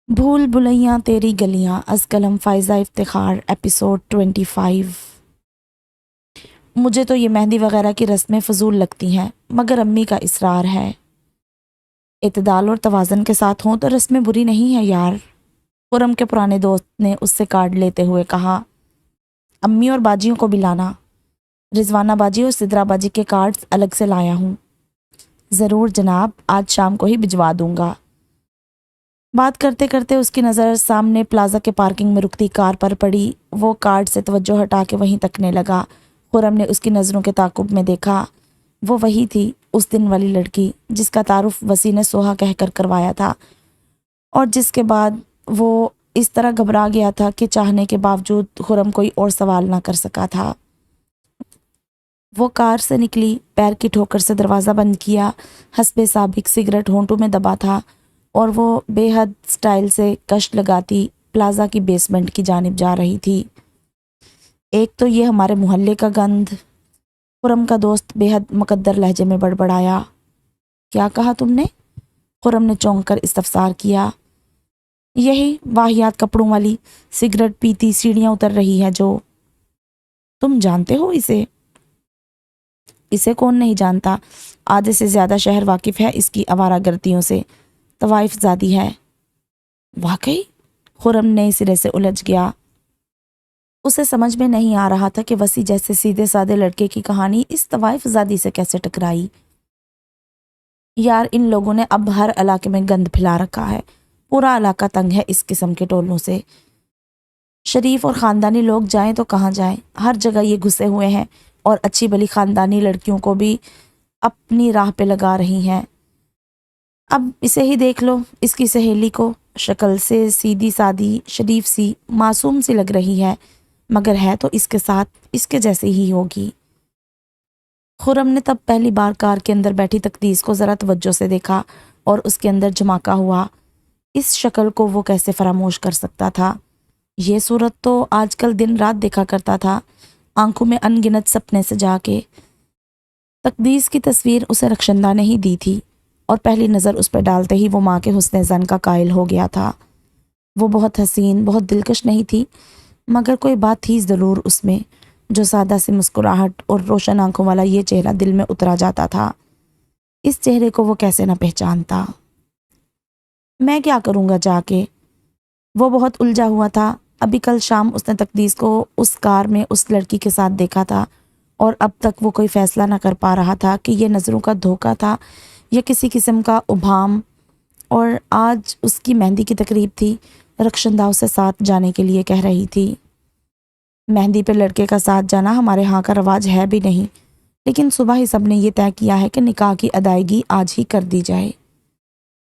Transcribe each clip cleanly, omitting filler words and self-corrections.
بھول بھلیاں تیری گلیاں از قلم فائزہ افتخار ایپیسوڈ 25۔ مجھے تو یہ مہندی وغیرہ کی رسمیں فضول لگتی ہیں، مگر امی کا اصرار ہے اعتدال اور توازن کے ساتھ ہوں تو رسمیں بری نہیں ہیں یار۔ خرم کے پرانے دوست نے اس سے کارڈ لیتے ہوئے کہا، امی اور باجیوں کو بھی لانا۔ رضوانہ باجی اور سدرا باجی کے کارڈز الگ سے لایا ہوں۔ ضرور جناب، آج شام کو ہی بھجوا دوں گا۔ بات کرتے کرتے اس کی نظر سامنے پلازا کے پارکنگ میں رکتی کار پر پڑی۔ وہ کارڈ سے توجہ ہٹا کے وہیں تکنے لگا۔ خرم نے اس کی نظروں کے تعاقب میں دیکھا، وہ وہی تھی، اس دن والی لڑکی جس کا تعارف وسیع نے سوہا کہہ کر کروایا تھا اور جس کے بعد وہ اس طرح گھبرا گیا تھا کہ چاہنے کے باوجود خرم کوئی اور سوال نہ کر سکا تھا۔ وہ کار سے نکلی، پیر کی ٹھوکر سے دروازہ بند کیا، حسب سابق سگریٹ ہونٹوں میں دبا تھا اور وہ بے حد سٹائل سے کش لگاتی پلازا کی بیسمنٹ کی جانب جا رہی تھی۔ ایک تو یہ ہمارے محلے کا گند، خرم کا دوست بے حد مقدر لہجے میں بڑبڑایا۔ کیا کہا تم نے؟ خرم نے چونک کر استفسار کیا۔ یہی واہیات کپڑوں والی، سگریٹ پیتی سیڑھیاں اتر رہی ہے جو۔ تم جانتے ہو اسے؟ اسے کون نہیں جانتا، آدھے سے زیادہ شہر واقف ہے اس کی آوارہ گردیوں سے۔ طوائف زادی ہے۔ واقعی؟ خرم نئے سرے سے الجھ گیا۔ اسے سمجھ میں نہیں آ رہا تھا کہ وسیع جیسے سیدھے سادے لڑکے کی کہانی اس طوائف زادی سے کیسے ٹکرائی۔ یار ان لوگوں نے اب ہر علاقے میں گند پھیلا رکھا ہے، پورا علاقہ تنگ ہے اس قسم کے ٹولوں سے۔ شریف اور خاندانی لوگ جائیں تو کہاں جائیں، ہر جگہ یہ گھسے ہوئے ہیں اور اچھی بلی خاندانی لڑکیوں کو بھی اپنی راہ پہ لگا رہی ہیں۔ اب اسے ہی دیکھ لو، اس کی سہیلی کو، شکل سے سیدھی سادی، شریف سی، معصوم سی لگ رہی ہے، مگر ہے تو اس کے ساتھ اس کے جیسے ہی ہوگی۔ خرم نے تب پہلی بار کار کے اندر بیٹھی تقدیس کو ذرا توجہ سے دیکھا اور اس کے اندر جھماکا ہوا۔ اس شکل کو وہ کیسے فراموش کر سکتا تھا؟ یہ صورت تو آج کل دن رات دیکھا کرتا تھا، آنکھوں میں ان گنت سپنے سجا کے۔ تقدیس کی تصویر اسے رخشندہ نے ہی دی تھی اور پہلی نظر اس پہ ڈالتے ہی وہ ماں کے حسن زن کا قائل ہو گیا تھا۔ وہ بہت حسین، بہت دلکش نہیں تھی، مگر کوئی بات تھی ضرور اس میں، جو سادہ سی مسکراہٹ اور روشن آنکھوں والا یہ چہرہ دل میں اترا جاتا تھا۔ اس چہرے کو وہ کیسے نہ پہچانتا؟ میں کیا کروں گا جا کے؟ وہ بہت الجھا ہوا تھا۔ ابھی کل شام اس نے تقدیس کو اس کار میں اس لڑکی کے ساتھ دیکھا تھا اور اب تک وہ کوئی فیصلہ نہ کر پا رہا تھا کہ یہ نظروں کا دھوکہ تھا یا کسی قسم کا ابہام۔ اور آج اس کی مہندی کی تقریب تھی، رخشندہ اسے ساتھ جانے کے لیے کہہ رہی تھی۔ مہندی پہ لڑکے کا ساتھ جانا ہمارے ہاں کا رواج ہے بھی نہیں، لیکن صبح ہی سب نے یہ طے کیا ہے کہ نکاح کی ادائیگی آج ہی کر دی جائے۔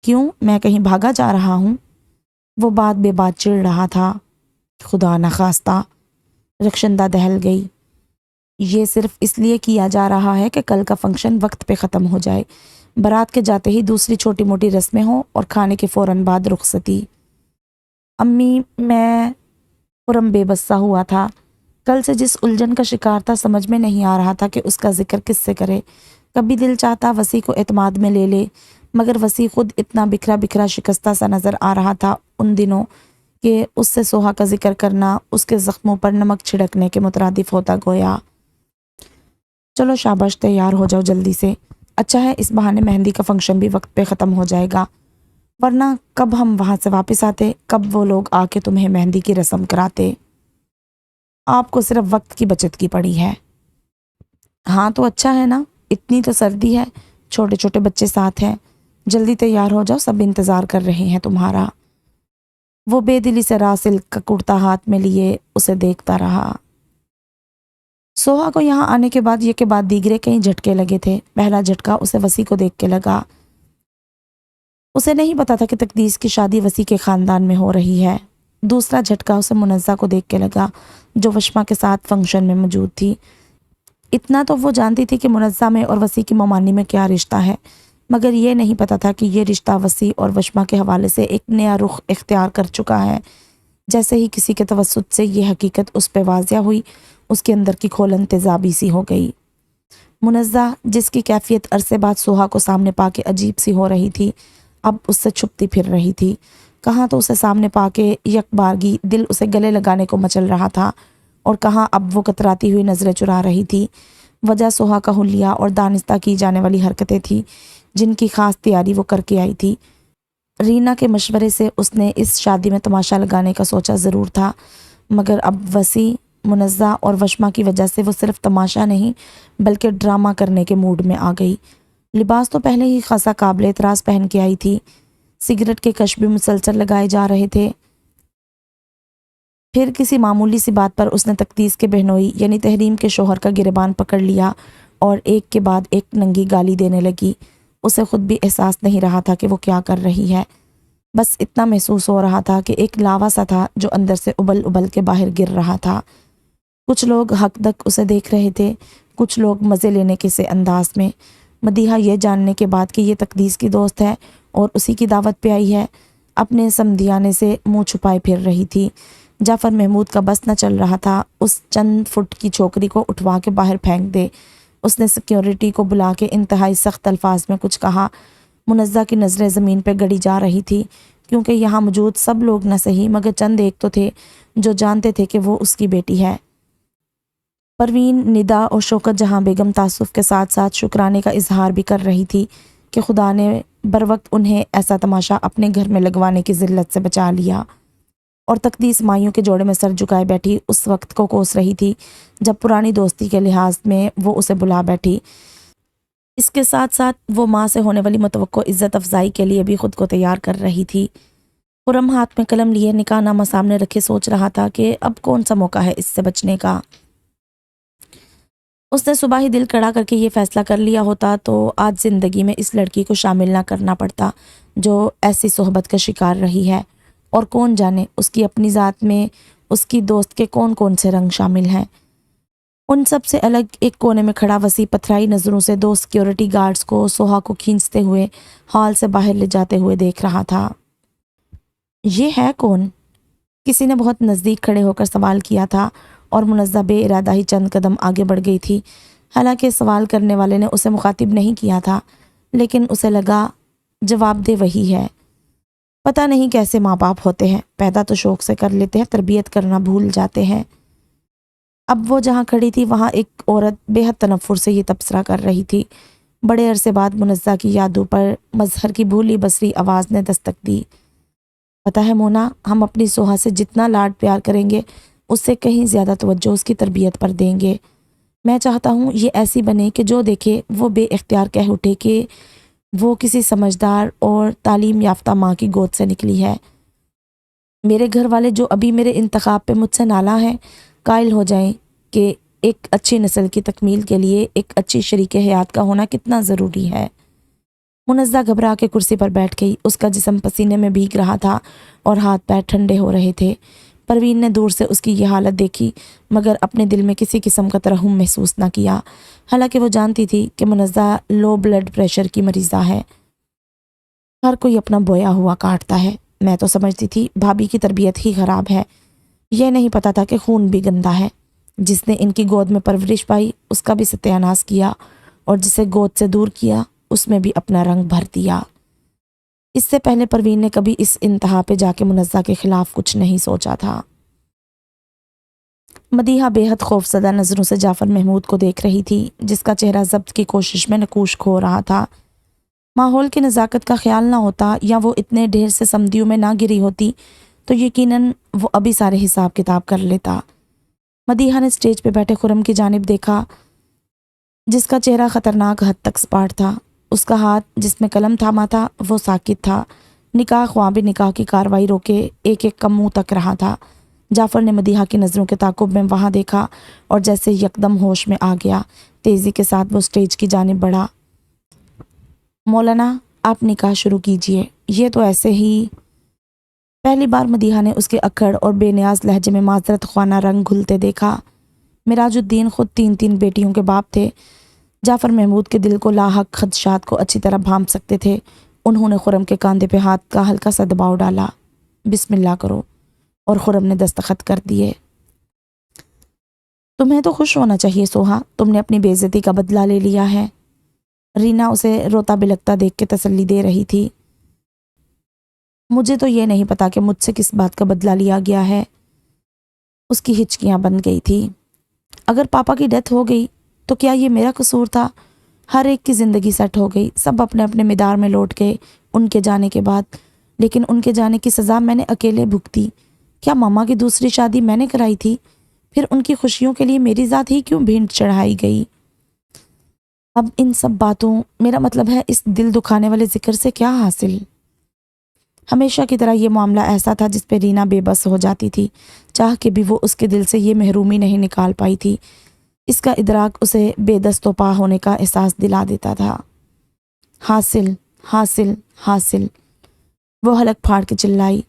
کیوں، میں کہیں بھاگا جا رہا ہوں؟ وہ بات بے بات چڑ رہا تھا۔ خدا نخواستہ، رخشندہ دہل گئی۔ یہ صرف اس لیے کیا جا رہا ہے کہ کل کا فنکشن وقت پہ ختم ہو جائے، بارات کے جاتے ہی دوسری چھوٹی موٹی رسمیں ہوں اور کھانے کے فوراً بعد رخصتی۔ امی، میں خرم بے بس سا ہوا تھا۔ کل سے جس الجھن کا شکار تھا سمجھ میں نہیں آ رہا تھا کہ اس کا ذکر کس سے کرے۔ کبھی دل چاہتا وسیع کو اعتماد میں لے لے، مگر وسیع خود اتنا بکھرا بکھرا شکستہ سا نظر آ رہا تھا ان دنوں کہ اس سے سوہا کا ذکر کرنا اس کے زخموں پر نمک چھڑکنے کے مترادف ہوتا گویا۔ چلو شاباش، تیار ہو جاؤ جلدی سے، اچھا ہے اس بہانے مہندی کا فنکشن بھی وقت پہ ختم ہو جائے گا، ورنہ کب ہم وہاں سے واپس آتے، کب وہ لوگ آ کے تمہیں مہندی کی رسم کراتے۔ آپ کو صرف وقت کی بچت کی پڑی ہے۔ ہاں تو اچھا ہے نا، اتنی تو سردی ہے، چھوٹے چھوٹے بچے ساتھ ہیں، جلدی تیار ہو جاؤ، سب انتظار کر رہے ہیں تمہارا۔ وہ بے دلی سے راسل کا کرتا ہاتھ میں لیے اسے دیکھتا رہا۔ سوہا کو یہاں آنے کے بعد یہ کے بعد دیگرے کئی جھٹکے لگے تھے۔ پہلا جھٹکا اسے وسیع کو دیکھ کے لگا۔ اسے نہیں پتا تھا کہ تقدیس کی شادی وسیع کے خاندان میں ہو رہی ہے۔ دوسرا جھٹکا اسے منزہ کو دیکھ کے لگا، جو وشما کے ساتھ فنکشن میں موجود تھی۔ اتنا تو وہ جانتی تھی کہ منزہ میں اور وسیع کی ممانی میں کیا رشتہ ہے، مگر یہ نہیں پتا تھا کہ یہ رشتہ وسیع اور وشما کے حوالے سے ایک نیا رخ اختیار کر چکا ہے۔ جیسے ہی کسی کے توسط سے یہ حقیقت اس پہ واضح ہوئی، اس کے اندر کی کھولن تیزابی سی ہو گئی۔ منزہ، جس کی کیفیت عرصے بعد سوہا کو سامنے پا کے عجیب سی ہو رہی تھی، اب اس سے چھپتی پھر رہی تھی، کہاں تو اسے سامنے پا کے یک بارگی دل اسے گلے لگانے کو مچل رہا تھا، اور کہاں اب وہ کتراتی ہوئی نظریں چرا رہی تھی۔ وجہ سوہا کا حلیہ اور دانستہ کی جانے والی حرکتیں تھیں جن کی خاص تیاری وہ کر کے آئی تھی۔ رینا کے مشورے سے اس نے اس شادی میں تماشا لگانے کا سوچا ضرور تھا، مگر اب وسیع، منزہ اور وشما کی وجہ سے وہ صرف تماشا نہیں بلکہ ڈرامہ کرنے کے موڈ میں آ گئی۔ لباس تو پہلے ہی خاصا قابل اعتراض پہن کے آئی تھی، سگریٹ کے کش بھی مسلسل لگائے جا رہے تھے۔ پھر کسی معمولی سی بات پر اس نے تقدیس کے بہنوئی یعنی تحریم کے شوہر کا گریبان پکڑ لیا اور ایک کے بعد ایک ننگی گالی دینے لگی۔ اسے خود بھی احساس نہیں رہا تھا کہ وہ کیا کر رہی ہے، بس اتنا محسوس ہو رہا تھا کہ ایک لاوا سا تھا جو اندر سے ابل ابل کے باہر گر رہا تھا۔ کچھ لوگ حق دک اسے دیکھ رہے تھے، کچھ لوگ مزے لینے کے سے انداز میں۔ مدیحہ یہ جاننے کے بعد کہ یہ تقدیس کی دوست ہے اور اسی کی دعوت پہ آئی ہے، اپنے سمدھیانے سے منہ چھپائے پھر رہی تھی۔ جعفر محمود کا بس نہ چل رہا تھا اس چند فٹ کی چھوکری کو اٹھوا کے باہر پھینک دے۔ اس نے سیکیورٹی کو بلا کے انتہائی سخت الفاظ میں کچھ کہا۔ منزہ کی نظریں زمین پہ گڑی جا رہی تھی، کیونکہ یہاں موجود سب لوگ نہ صحیح مگر چند ایک تو تھے جو جانتے تھے کہ وہ اس کی بیٹی ہے۔ پروین، ندا اور شوکت جہاں بیگم تعصب کے ساتھ ساتھ شکرانے کا اظہار بھی کر رہی تھی کہ خدا نے بروقت انہیں ایسا تماشا اپنے گھر میں لگوانے کی ذلت سے بچا لیا، اور تقدیس مائیوں کے جوڑے میں سر جھکائے بیٹھی اس وقت کو کوس رہی تھی جب پرانی دوستی کے لحاظ میں وہ اسے بلا بیٹھی۔ اس کے ساتھ ساتھ وہ ماں سے ہونے والی متوقع عزت افزائی کے لیے بھی خود کو تیار کر رہی تھی۔ خرم ہاتھ میں قلم لیے نکاح نامہ سامنے رکھے سوچ رہا تھا کہ اب کون سا موقع ہے اس سے بچنے کا۔ اس نے صبح ہی دل کڑا کر کے یہ فیصلہ کر لیا ہوتا تو آج زندگی میں اس لڑکی کو شامل نہ کرنا پڑتا جو ایسی صحبت کا شکار رہی ہے، اور کون جانے اس کی اپنی ذات میں اس کی دوست کے کون کون سے رنگ شامل ہیں۔ ان سب سے الگ ایک کونے میں کھڑا وسیع پتھرائی نظروں سے دو سیکیورٹی گارڈز کو سوہا کو کھینچتے ہوئے ہال سے باہر لے جاتے ہوئے دیکھ رہا تھا۔ یہ ہے کون؟ کسی نے بہت نزدیک کھڑے ہو کر سوال کیا تھا، اور منزہ بے ارادہ ہی چند قدم آگے بڑھ گئی تھی۔ حالانکہ سوال کرنے والے نے اسے مخاطب نہیں کیا تھا، لیکن اسے لگا جواب دہ وہی ہے۔ پتہ نہیں کیسے ماں باپ ہوتے ہیں، پیدا تو شوق سے کر لیتے ہیں، تربیت کرنا بھول جاتے ہیں۔ اب وہ جہاں کھڑی تھی وہاں ایک عورت بے حد تنفر سے یہ تبصرہ کر رہی تھی۔ بڑے عرصے بعد منزہ کی یادوں پر مظہر کی بھولی بصری آواز نے دستک دی۔ پتہ ہے مونا، ہم اپنی سوہا سے جتنا لاڈ پیار کریں گے اس سے کہیں زیادہ توجہ اس کی تربیت پر دیں گے۔ میں چاہتا ہوں یہ ایسی بنے کہ جو دیکھے وہ بے اختیار کہہ اٹھے کہ وہ کسی سمجھدار اور تعلیم یافتہ ماں کی گود سے نکلی ہے۔ میرے گھر والے جو ابھی میرے انتخاب پہ مجھ سے نالاں ہیں، قائل ہو جائیں کہ ایک اچھی نسل کی تکمیل کے لیے ایک اچھی شریک حیات کا ہونا کتنا ضروری ہے۔ منزہ گھبرا کے کرسی پر بیٹھ گئی۔ اس کا جسم پسینے میں بھیگ رہا تھا اور ہاتھ پیر ٹھنڈے ہو رہے تھے۔ پروین نے دور سے اس کی یہ حالت دیکھی مگر اپنے دل میں کسی قسم کا ترحم محسوس نہ کیا، حالانکہ وہ جانتی تھی کہ منزہ لو بلڈ پریشر کی مریضہ ہے۔ ہر کوئی اپنا بویا ہوا کاٹتا ہے۔ میں تو سمجھتی تھی بھابھی کی تربیت ہی خراب ہے، یہ نہیں پتا تھا کہ خون بھی گندا ہے۔ جس نے ان کی گود میں پرورش پائی اس کا بھی ستیہ ناش کیا، اور جسے گود سے دور کیا اس میں بھی اپنا رنگ بھر دیا۔ اس سے پہلے پروین نے کبھی اس انتہا پہ جا کے منزہ کے خلاف کچھ نہیں سوچا تھا۔ مدیحہ بے حد خوفزدہ نظروں سے جعفر محمود کو دیکھ رہی تھی جس کا چہرہ ضبط کی کوشش میں نقوش کھو رہا تھا۔ ماحول کی نزاکت کا خیال نہ ہوتا یا وہ اتنے ڈھیر سے سمدیوں میں نہ گری ہوتی تو یقیناً وہ ابھی سارے حساب کتاب کر لیتا۔ مدیحہ نے اسٹیج پہ بیٹھے خرم کی جانب دیکھا جس کا چہرہ خطرناک حد تک سپاٹ تھا۔ اس کا ہاتھ جس میں قلم تھاما تھا وہ ساکت تھا۔ نکاح خواہ بھی نکاح کی کاروائی روکے ایک ایک کا منہ تک رہا تھا۔ جعفر نے مدیحہ کی نظروں کے تعاقب میں وہاں دیکھا اور جیسے یکدم ہوش میں آ گیا، تیزی کے ساتھ وہ اسٹیج کی جانب بڑھا۔ مولانا، آپ نکاح شروع کیجئے۔ یہ تو ایسے ہی۔ پہلی بار مدیحہ نے اس کے اکھڑ اور بے نیاز لہجے میں معذرت خوانہ رنگ گھلتے دیکھا۔ مراج الدین خود 3 بیٹیوں کے باپ تھے۔ جعفر محمود کے دل کو لاحق خدشات کو اچھی طرح بھانپ سکتے تھے۔ انہوں نے خرم کے کاندھے پہ ہاتھ کا ہلکا سا دباؤ ڈالا۔ بسم اللہ کرو، اور خرم نے دستخط کر دیے۔ تمہیں تو خوش ہونا چاہیے سوہا، تم نے اپنی بے عزتی کا بدلہ لے لیا ہے۔ رینا اسے روتا بلکتا دیکھ کے تسلی دے رہی تھی۔ مجھے تو یہ نہیں پتا کہ مجھ سے کس بات کا بدلہ لیا گیا ہے۔ اس کی ہچکیاں بن گئی تھی۔ اگر پاپا کی ڈیتھ ہو گئی تو کیا یہ میرا قصور تھا؟ ہر ایک کی زندگی سیٹ ہو گئی، سب اپنے اپنے مدار میں لوٹ گئے ان کے جانے کے بعد، لیکن ان کے جانے کی سزا میں نے اکیلے بھگتی۔ کیا ماما کی دوسری شادی میں نے کرائی تھی؟ پھر ان کی خوشیوں کے لیے میری ذات ہی کیوں بھینٹ چڑھائی گئی؟ اب ان سب باتوں، میرا مطلب ہے اس دل دکھانے والے ذکر سے کیا حاصل؟ ہمیشہ کی طرح یہ معاملہ ایسا تھا جس پہ رینا بے بس ہو جاتی تھی، چاہ کے بھی وہ اس کے دل سے یہ محرومی نہیں نکال پائی تھی۔ اس کا ادراک اسے بے دست و پا ہونے کا احساس دلا دیتا تھا۔ حاصل، حاصل، حاصل، وہ حلق پھاڑ کے چلائی۔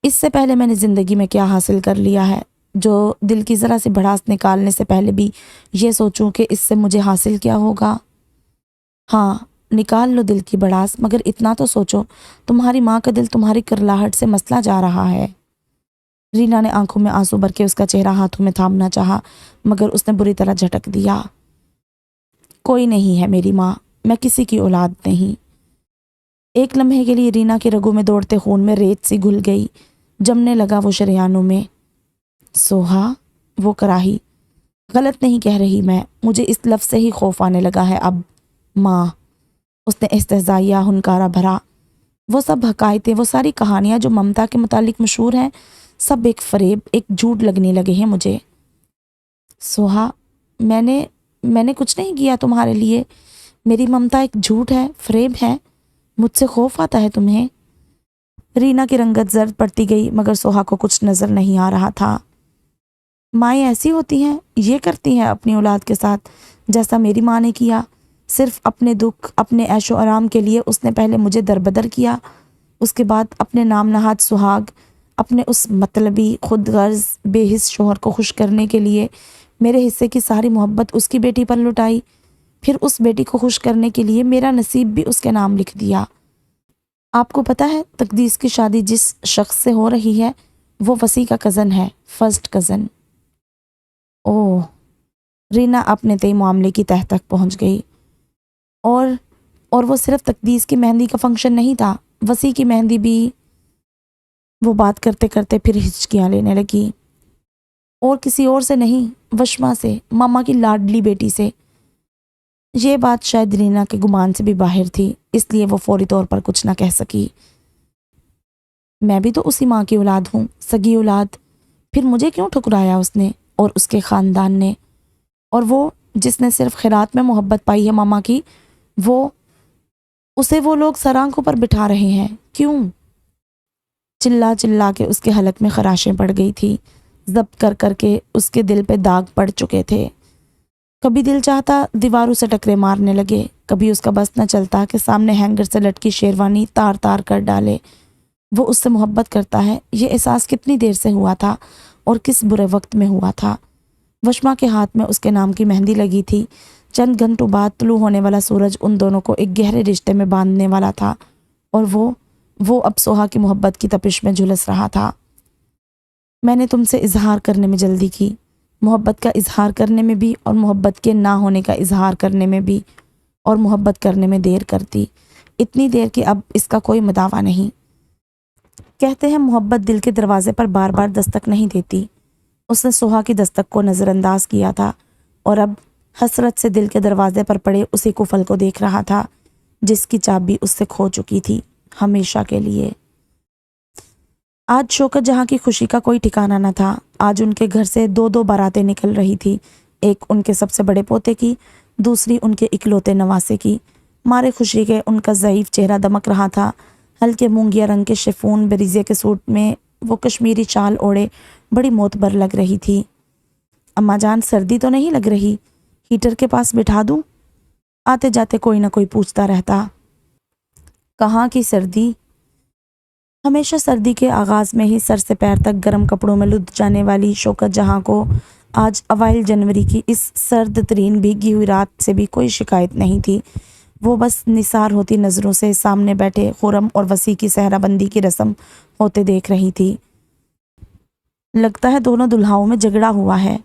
اس سے پہلے میں نے زندگی میں کیا حاصل کر لیا ہے جو دل کی ذرا سی بھڑاس نکالنے سے پہلے بھی یہ سوچوں کہ اس سے مجھے حاصل کیا ہوگا؟ ہاں، نکال لو دل کی بھڑاس، مگر اتنا تو سوچو، تمہاری ماں کا دل تمہاری کرلاہٹ سے مسلا جا رہا ہے۔ رینا نے آنکھوں میں آنسو بھر کے اس کا چہرہ ہاتھوں میں تھامنا چاہا، مگر اس نے بری طرح جھٹک دیا۔ کوئی نہیں ہے میری ماں، میں کسی کی اولاد نہیں۔ ایک لمحے کے لیے رینا کے رگوں میں دوڑتے خون میں ریت سی گھل گئی، جمنے لگا وہ شریانوں میں۔ سوہا، وہ کراہی، غلط نہیں کہہ رہی میں، مجھے اس لفظ سے ہی خوف آنے لگا ہے اب۔ ماں، اس نے استہزائیہ ہنکارا بھرا۔ وہ سب حکایتیں، وہ ساری کہانیاں جو ممتا کے متعلق مشہور ہیں، سب ایک فریب، ایک جھوٹ لگنے لگے ہیں مجھے۔ سوہا، میں نے کچھ نہیں کیا تمہارے لیے، میری ممتا ایک جھوٹ ہے، فریب ہے، مجھ سے خوف آتا ہے تمہیں؟ رینا کی رنگت زرد پڑتی گئی، مگر سوہا کو کچھ نظر نہیں آ رہا تھا۔ مائیں ایسی ہوتی ہیں، یہ کرتی ہیں اپنی اولاد کے ساتھ جیسا میری ماں نے کیا۔ صرف اپنے دکھ، اپنے عیش و آرام کے لیے اس نے پہلے مجھے دربدر کیا، اس کے بعد اپنے نام نہاد سہاگ، اپنے اس مطلبی، خود غرض، بے حس شوہر کو خوش کرنے کے لیے میرے حصے کی ساری محبت اس کی بیٹی پر لٹائی، پھر اس بیٹی کو خوش کرنے کے لیے میرا نصیب بھی اس کے نام لکھ دیا۔ آپ کو پتہ ہے تقدیس کی شادی جس شخص سے ہو رہی ہے وہ وسیع کا کزن ہے، فرسٹ کزن۔ اوہ، رینا اپنے طے معاملے کی تہہ تک پہنچ گئی۔ اور وہ صرف تقدیس کی مہندی کا فنکشن نہیں تھا، وسیع کی مہندی بھی۔ وہ بات کرتے کرتے پھر ہچکیاں لینے لگی۔ اور کسی اور سے نہیں، وشما سے، ماما کی لاڈلی بیٹی سے۔ یہ بات شاید رینا کے گمان سے بھی باہر تھی، اس لیے وہ فوری طور پر کچھ نہ کہہ سکی۔ میں بھی تو اسی ماں کی اولاد ہوں، سگی اولاد، پھر مجھے کیوں ٹھکرایا اس نے اور اس کے خاندان نے؟ اور وہ جس نے صرف خیرات میں محبت پائی ہے ماما کی، اسے وہ لوگ سر آنکھوں پر بٹھا رہے ہیں، کیوں؟ چلا چلا کے اس کے حلق میں خراشیں پڑ گئی تھی، ضبط کر کر کے اس کے دل پہ داغ پڑ چکے تھے۔ کبھی دل چاہتا دیواروں سے ٹکرے مارنے لگے، کبھی اس کا بس نہ چلتا کہ سامنے ہینگر سے لٹکی شیروانی تار تار کر ڈالے۔ وہ اس سے محبت کرتا ہے، یہ احساس کتنی دیر سے ہوا تھا اور کس برے وقت میں ہوا تھا۔ وشما کے ہاتھ میں اس کے نام کی مہندی لگی تھی، چند گھنٹوں بعد طلوع ہونے والا سورج ان دونوں کو ایک گہرے رشتے میں باندھنے والا تھا، اور وہ اب سوہا کی محبت کی تپش میں جھلس رہا تھا۔ میں نے تم سے اظہار کرنے میں جلدی کی، محبت کا اظہار کرنے میں بھی، اور محبت کے نہ ہونے کا اظہار کرنے میں بھی، اور محبت کرنے میں دیر کرتی، اتنی دیر کہ اب اس کا کوئی مداوع نہیں۔ کہتے ہیں محبت دل کے دروازے پر بار بار دستک نہیں دیتی۔ اس نے سوہا کی دستک کو نظر انداز کیا تھا، اور اب حسرت سے دل کے دروازے پر پڑے اسی کفل کو دیکھ رہا تھا جس کی چابی اس سے کھو چکی تھی، ہمیشہ کے لیے۔ آج شوکت جہاں کی خوشی کا کوئی ٹھکانہ نہ تھا۔ آج ان کے گھر سے دو دو باراتیں نکل رہی تھی، ایک ان کے سب سے بڑے پوتے کی، دوسری ان کے اکلوتے نواسے کی۔ مارے خوشی کے ان کا ضعیف چہرہ دمک رہا تھا۔ ہلکے مونگیا رنگ کے شفون بریزے کے سوٹ میں وہ کشمیری شال اوڑے بڑی معتبر لگ رہی تھی۔ اماں جان، سردی تو نہیں لگ رہی؟ ہیٹر کے پاس بٹھا دوں؟ آتے جاتے کوئی نہ کوئی پوچھتا رہتا۔ کہاں کی سردی؟ ہمیشہ سردی کے آغاز میں ہی سر سے پیر تک گرم کپڑوں میں لد جانے والی شوکت جہاں کو آج اوائل جنوری کی اس سرد ترین بھیگی ہوئی رات سے بھی کوئی شکایت نہیں تھی۔ وہ بس نثار ہوتی نظروں سے سامنے بیٹھے خرم اور وسیع کی صحرا بندی کی رسم ہوتے دیکھ رہی تھی۔ لگتا ہے دونوں دلہاؤں میں جھگڑا ہوا ہے،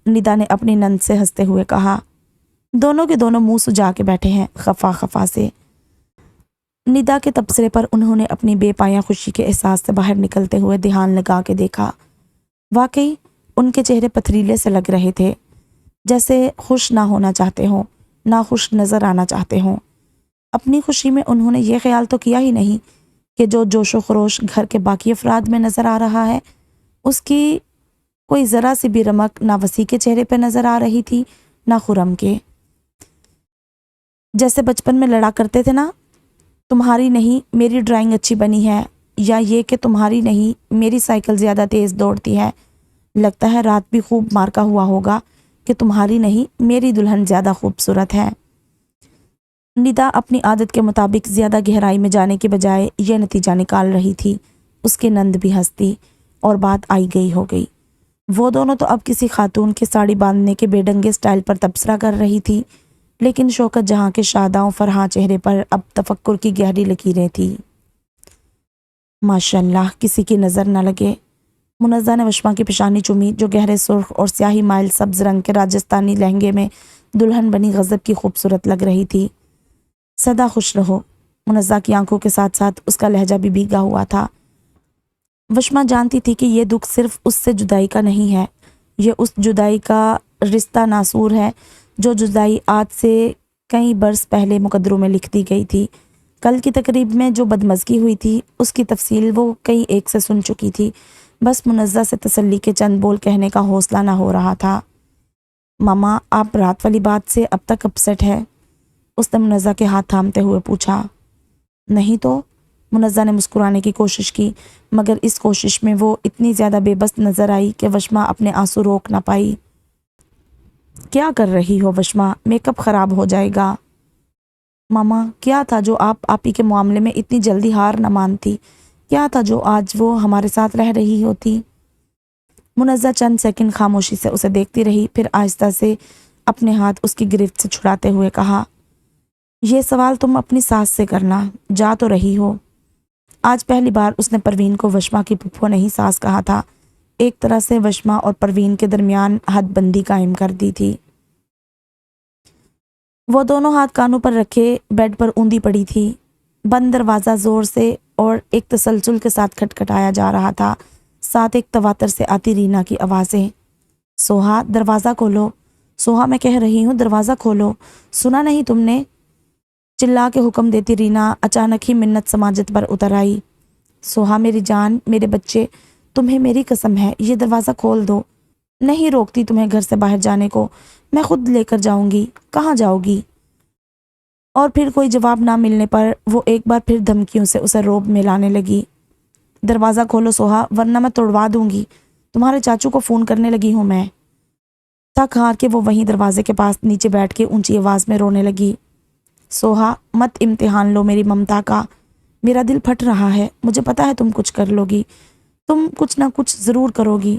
ندا نے اپنی نند سے ہنستے ہوئے کہا۔ دونوں کے دونوں منہ سجا کے بیٹھے ہیں، خفا خفا سے۔ ندا کے تبصرے پر انہوں نے اپنی بے پایہ خوشی کے احساس سے باہر نکلتے ہوئے دھیان لگا کے دیکھا۔ واقعی ان کے چہرے پتھریلے سے لگ رہے تھے، جیسے خوش نہ ہونا چاہتے ہوں، نہ خوش نظر آنا چاہتے ہوں۔ اپنی خوشی میں انہوں نے یہ خیال تو کیا ہی نہیں کہ جو جوش و خروش گھر کے باقی افراد میں نظر آ رہا ہے، اس کی کوئی ذرا سی بھی رمق نہ وسیع کے چہرے پہ نظر آ رہی تھی، نہ خرم کے۔ جیسے بچپن میں لڑا کرتے تھے نا، تمہاری نہیں میری ڈرائنگ اچھی بنی ہے، یا یہ کہ تمہاری نہیں میری سائیکل زیادہ تیز دوڑتی ہے، لگتا ہے رات بھی خوب مارکا ہوا ہوگا کہ تمہاری نہیں میری دلہن زیادہ خوبصورت ہے۔ ندا اپنی عادت کے مطابق زیادہ گہرائی میں جانے کے بجائے یہ نتیجہ نکال رہی تھی۔ اس کے نند بھی ہنستی اور بات آئی گئی ہو گئی۔ وہ دونوں تو اب کسی خاتون کے ساڑی باندھنے کے بے ڈنگے سٹائل پر تبصرہ کر رہی تھی، لیکن شوکت جہاں کے شاداں فرحاں چہرے پر اب تفکر کی گہری لکیریں تھی۔ ماشاءاللہ کسی کی نظر نہ لگے، منزہ نے وشما کی پیشانی چومی جو گہرے سرخ اور سیاہی مائل سبز رنگ کے راجستانی لہنگے میں دلہن بنی غضب کی خوبصورت لگ رہی تھی۔ سدا خوش رہو، منزہ کی آنکھوں کے ساتھ ساتھ اس کا لہجہ بھی بھیگا ہوا تھا۔ وشما جانتی تھی کہ یہ دکھ صرف اس سے جدائی کا نہیں ہے، یہ اس جدائی کا رشتہ ناسور ہے جو جدائی آج سے کئی برس پہلے مقدروں میں لکھ دی گئی تھی۔ کل کی تقریب میں جو بدمزگی ہوئی تھی اس کی تفصیل وہ کئی ایک سے سن چکی تھی، بس منزہ سے تسلی کے چند بول کہنے کا حوصلہ نہ ہو رہا تھا۔ ماما آپ رات والی بات سے اب تک اپسیٹ ہے؟ اس نے منزہ کے ہاتھ تھامتے ہوئے پوچھا۔ نہیں تو، منزہ نے مسکرانے کی کوشش کی، مگر اس کوشش میں وہ اتنی زیادہ بے بس نظر آئی کہ وشما اپنے آنسو روک نہ پائی۔ کیا کر رہی ہو وشما؟ میک اپ خراب ہو جائے گا۔ ماما کیا تھا جو آپ آپی کے معاملے میں اتنی جلدی ہار نہ مانتی؟ کیا تھا جو آج وہ ہمارے ساتھ رہ رہی ہوتی؟ منزہ چند سیکنڈ خاموشی سے اسے دیکھتی رہی، پھر آہستہ سے اپنے ہاتھ اس کی گرفت سے چھڑاتے ہوئے کہا، یہ سوال تم اپنی ساس سے کرنا، جا تو رہی ہو۔ آج پہلی بار اس نے پروین کو وشما کی پھپھو نہیں ساس کہا تھا، ایک طرح سے وشما اور پروین کے درمیان حد بندی قائم کر دی تھی۔ وہ دونوں ہاتھ کانوں پر رکھے بیڈ پر اوندی پڑی تھی۔ بند دروازہ زور سے اور ایک تسلسل کے ساتھ کھٹکھٹایا جا رہا تھا، ساتھ ایک تواتر سے آتی رینا کی آوازیں، سوہا دروازہ کھولو، سوہا میں کہہ رہی ہوں دروازہ کھولو، سنا نہیں تم نے؟ چلا کے حکم دیتی رینا اچانک ہی منت سماجت پر اتر آئی۔ سوہا میری جان، میرے بچے، تمہیں میری قسم ہے یہ دروازہ کھول دو، نہیں روکتی تمہیں گھر سے باہر جانے کو، میں خود لے کر جاؤں گی۔ کہاں جاؤ گی؟ اور پھر کوئی جواب نہ ملنے پر وہ ایک بار پھر دھمکیوں سے اسے روب میں لانے لگی۔ دروازہ کھولو سوہا ورنہ میں توڑوا دوں گی، تمہارے چاچو کو فون کرنے لگی ہوں میں۔ تھک ہار کے وہ وہیں دروازے کے پاس نیچے بیٹھ کے اونچی آواز میں رونے لگی۔ سوہا مت امتحان لو میری ممتا کا، میرا دل پھٹ رہا ہے، مجھے پتا ہے تم کچھ کر لو گی، تم کچھ نہ کچھ ضرور کرو گی۔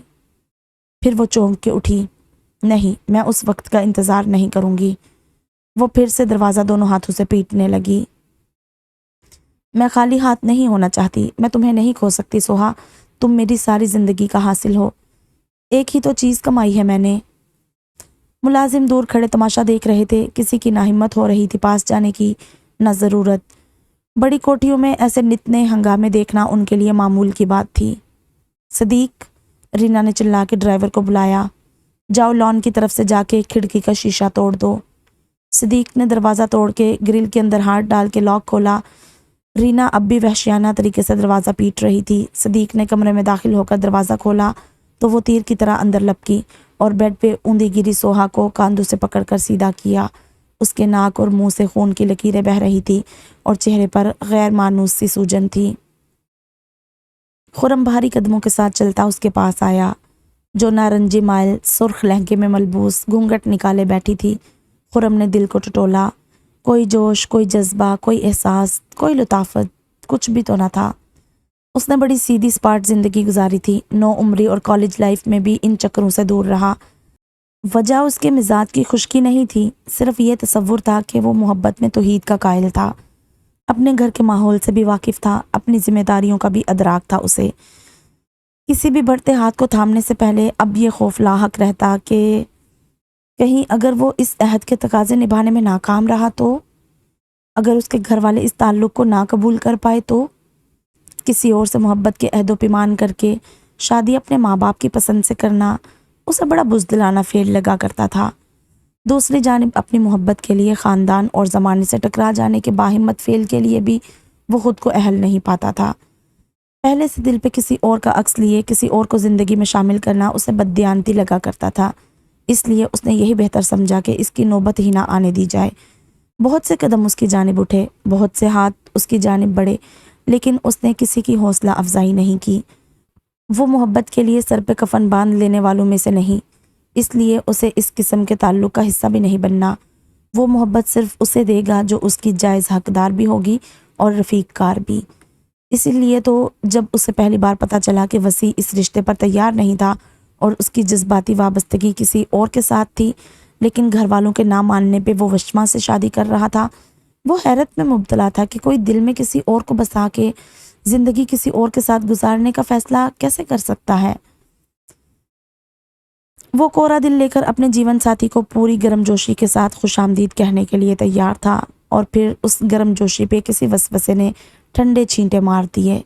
پھر وہ چونک کے اٹھی، نہیں میں اس وقت کا انتظار نہیں کروں گی۔ وہ پھر سے دروازہ دونوں ہاتھوں سے پیٹنے لگی۔ میں خالی ہاتھ نہیں ہونا چاہتی، میں تمہیں نہیں کھو سکتی سوہا، تم میری ساری زندگی کا حاصل ہو، ایک ہی تو چیز کمائی ہے میں نے۔ ملازم دور کھڑے تماشا دیکھ رہے تھے، کسی کی نہ ہمت ہو رہی تھی پاس جانے کی، نہ ضرورت۔ بڑی کوٹھیوں میں ایسے نتنے ہنگامے دیکھنا ان کے لیے معمول کی بات تھی۔ صدیق، رینا نے چلا کے ڈرائیور کو بلایا، جاؤ لان کی طرف سے جا کے کھڑکی کا شیشہ توڑ دو۔ صدیق نے دروازہ توڑ کے گرل کے اندر ہاتھ ڈال کے لاک کھولا۔ رینا اب بھی وحشیانہ طریقے سے دروازہ پیٹ رہی تھی۔ صدیق نے کمرے میں داخل ہو کر دروازہ کھولا تو وہ تیر کی طرح اندر لپکی اور بیڈ پہ اوندی گری سوہا کو کاندھوں سے پکڑ کر سیدھا کیا۔ اس کے ناک اور منہ سے خون کی لکیریں بہہ رہی تھی اور چہرے پر غیر مانوس سی سوجن تھی۔ خرم بھاری قدموں کے ساتھ چلتا اس کے پاس آیا، جو نارنجی مائل سرخ لہنگے میں ملبوس گھونگھٹ نکالے بیٹھی تھی۔ خرم نے دل کو ٹٹولا، کوئی جوش، کوئی جذبہ، کوئی احساس، کوئی لطافت، کچھ بھی تو نہ تھا۔ اس نے بڑی سیدھی سپاٹ زندگی گزاری تھی، نو عمری اور کالج لائف میں بھی ان چکروں سے دور رہا۔ وجہ اس کے مزاج کی خشکی نہیں تھی، صرف یہ تصور تھا کہ وہ محبت میں توحید کا قائل تھا، اپنے گھر کے ماحول سے بھی واقف تھا، اپنی ذمہ داریوں کا بھی ادراک تھا اسے۔ کسی بھی بڑھتے ہاتھ کو تھامنے سے پہلے اب یہ خوف لاحق رہتا کہ کہیں اگر وہ اس عہد کے تقاضے نبھانے میں ناکام رہا تو اگر اس کے گھر والے اس تعلق کو نہ قبول کر پائے تو کسی اور سے محبت کے عہد و پیمان کر کے شادی اپنے ماں باپ کی پسند سے کرنا اسے بڑا بزدلانہ فیل لگا کرتا تھا۔ دوسری جانب اپنی محبت کے لیے خاندان اور زمانے سے ٹکرا جانے کے باہمت فیل کے لیے بھی وہ خود کو اہل نہیں پاتا تھا۔ پہلے سے دل پہ کسی اور کا عکس لیے کسی اور کو زندگی میں شامل کرنا اسے بددیانتی لگا کرتا تھا، اس لیے اس نے یہی بہتر سمجھا کہ اس کی نوبت ہی نہ آنے دی جائے۔ بہت سے قدم اس کی جانب اٹھے، بہت سے ہاتھ اس کی جانب بڑھے، لیکن اس نے کسی کی حوصلہ افزائی نہیں کی۔ وہ محبت کے لیے سر پہ کفن باندھ لینے والوں میں سے نہیں، اس لیے اسے اس قسم کے تعلق کا حصہ بھی نہیں بننا۔ وہ محبت صرف اسے دے گا جو اس کی جائز حقدار بھی ہوگی اور رفیق کار بھی۔ اسی لیے تو جب اسے پہلی بار پتہ چلا کہ وسیع اس رشتے پر تیار نہیں تھا اور اس کی جذباتی وابستگی کسی اور کے ساتھ تھی، لیکن گھر والوں کے نہ ماننے پہ وہ وشما سے شادی کر رہا تھا، وہ حیرت میں مبتلا تھا کہ کوئی دل میں کسی اور کو بسا کے زندگی کسی اور کے ساتھ گزارنے کا فیصلہ کیسے کر سکتا ہے۔ وہ کورا دل لے کر اپنے جیون ساتھی کو پوری گرم جوشی کے ساتھ خوش آمدید کہنے کے لیے تیار تھا، اور پھر اس گرم جوشی پہ کسی وسوسے نے ٹھنڈے چھینٹے مار دیے۔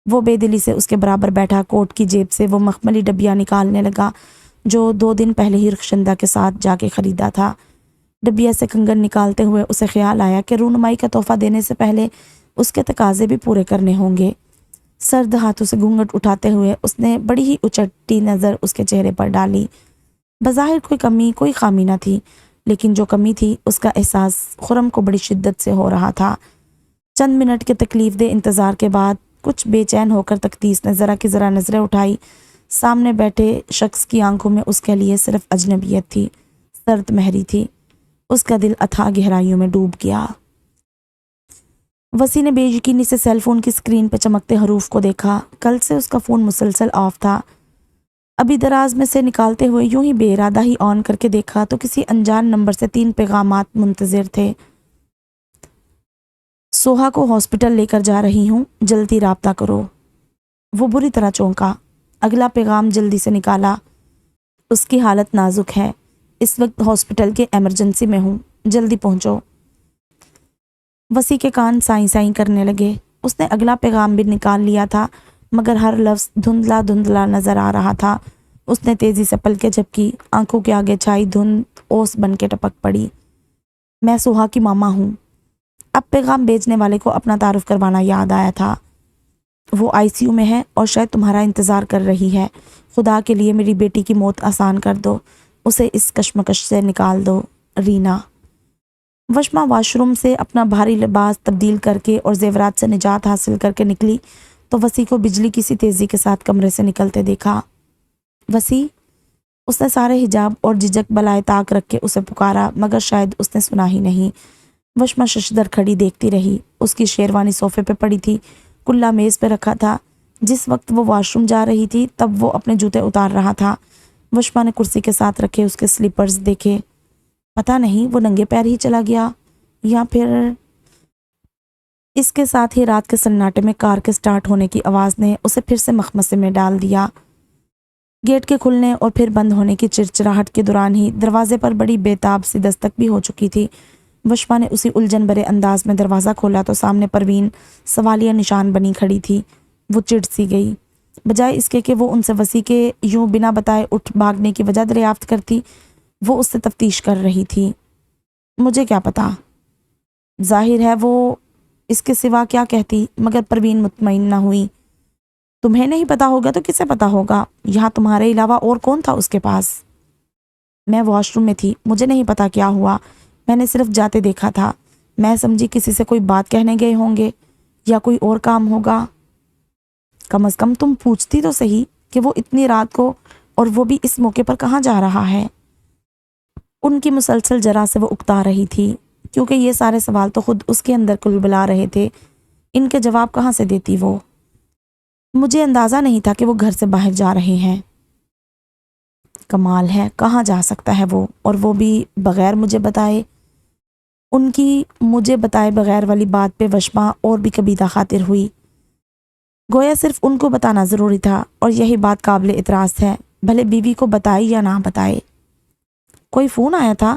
وہ بے دلی سے اس کے برابر بیٹھا کوٹ کی جیب سے وہ مخملی ڈبیا نکالنے لگا جو 2 دن پہلے ہی رخشندہ کے ساتھ جا کے خریدا تھا۔ ڈبیا سے کنگن نکالتے ہوئے اسے خیال آیا کہ رونمائی کا تحفہ دینے سے پہلے اس کے تقاضے بھی پورے کرنے ہوں گے۔ سرد ہاتھوں سے گھونگھٹ اٹھاتے ہوئے اس نے بڑی ہی اچٹی نظر اس کے چہرے پر ڈالی۔ بظاہر کوئی کمی کوئی خامی نہ تھی، لیکن جو کمی تھی اس کا احساس خرم کو بڑی شدت سے ہو رہا تھا۔ چند منٹ کے تکلیف دہ انتظار کے بعد کچھ بے چین ہو کر تقدیس نے ذرا کی ذرا نظریں اٹھائی۔ سامنے بیٹھے شخص کی آنکھوں میں اس کے لیے صرف اجنبیت تھی، سرد مہری تھی۔ اس کا دل اتھاہ گہرائیوں میں ڈوب گیا۔ وسیع نے بے یقینی سے سیل فون کی اسکرین پہ چمکتے حروف کو دیکھا۔ کل سے اس کا فون مسلسل آف تھا۔ ابھی دراز میں سے نکالتے ہوئے یوں ہی بے ارادہ ہی آن کر کے دیکھا تو کسی انجان نمبر سے 3 پیغامات منتظر تھے۔ سوہا کو ہاسپٹل لے کر جا رہی ہوں، جلدی رابطہ کرو۔ وہ بری طرح چونکا۔ اگلا پیغام جلدی سے نکالا، اس کی حالت نازک ہے، اس وقت ہاسپٹل کے ایمرجنسی میں ہوں، جلدی پہنچو۔ وسیع کے کان سائیں سائیں کرنے لگے۔ اس نے اگلا پیغام بھی نکال لیا تھا، مگر ہر لفظ دھندلا دھندلا نظر آ رہا تھا۔ اس نے تیزی سے پلکیں جھپکی، آنکھوں کے آگے چھائی دھند اوس بن کے ٹپک پڑی۔ میں سوہا کی ماما ہوں۔ اب پیغام بھیجنے والے کو اپنا تعارف کروانا یاد آیا تھا۔ وہ ICU میں ہے اور شاید تمہارا انتظار کر رہی ہے۔ خدا کے لیے میری بیٹی کی موت آسان کر دو، اسے اس کشمکش سے نکال دو، رینا۔ وشما واش روم سے اپنا بھاری لباس تبدیل کر کے اور زیورات سے نجات حاصل کر کے نکلی تو وسیع کو بجلی کی سی تیزی کے ساتھ کمرے سے نکلتے دیکھا۔ وسیع، اس نے سارے حجاب اور جھجک بلائے طاق رکھ کے اسے پکارا، مگر شاید اس نے سنا ہی نہیں۔ وشما ششدر کھڑی دیکھتی رہی۔ اس کی شیروانی صوفے پہ پڑی تھی، کلا میز پہ رکھا تھا۔ جس وقت وہ واش روم جا رہی تھی تب وہ اپنے جوتے اتار رہا تھا۔ وشما نے کرسی کے ساتھ رکھے اس کے سلیپرز دیکھے۔ پتہ نہیں وہ ننگے پیر ہی چلا گیا یا پھر… اس کے ساتھ ہی رات کے سناٹے میں کار کے سٹارٹ ہونے کی آواز نے اسے پھر سے مخمصے میں ڈال دیا۔ گیٹ کے کھلنے اور پھر بند ہونے کی چرچراہٹ کے دوران ہی دروازے پر بڑی بےتاب سی دستک بھی ہو چکی تھی۔ وشما نے اسی الجھن بھرے انداز میں دروازہ کھولا تو سامنے پروین سوالیہ نشان بنی کھڑی تھی۔ وہ چڑ سی گئی۔ بجائے اس کے کہ وہ ان سے وسیع کے یوں بنا بتائے اٹھ بھاگنے کی وجہ دریافت کرتی، وہ اس سے تفتیش کر رہی تھی۔ مجھے کیا پتا، ظاہر ہے وہ اس کے سوا کیا کہتی، مگر پروین مطمئن نہ ہوئی۔ تمہیں نہیں پتا ہوگا تو کسے پتا ہوگا، یہاں تمہارے علاوہ اور کون تھا اس کے پاس؟ میں واش روم میں تھی، مجھے نہیں پتا کیا ہوا، میں نے صرف جاتے دیکھا تھا۔ میں سمجھی کسی سے کوئی بات کہنے گئے ہوں گے یا کوئی اور کام ہوگا۔ کم از کم تم پوچھتی تو صحیح کہ وہ اتنی رات کو اور وہ بھی اس موقع پر کہاں جا رہا ہے۔ ان کی مسلسل جرا سے وہ اکتا رہی تھی، کیونکہ یہ سارے سوال تو خود اس کے اندر کلبلا رہے تھے۔ ان کے جواب کہاں سے دیتی وہ؟ مجھے اندازہ نہیں تھا کہ وہ گھر سے باہر جا رہے ہیں۔ کمال ہے، کہاں جا سکتا ہے وہ، اور وہ بھی بغیر مجھے بتائے؟ ان کی مجھے بتائے بغیر والی بات پہ وشما اور بھی کبیدہ خاطر ہوئی۔ گویا صرف ان کو بتانا ضروری تھا، اور یہی بات قابل اعتراض ہے، بھلے بیوی کو بتائے یا نہ بتائے۔ کوئی فون آیا تھا؟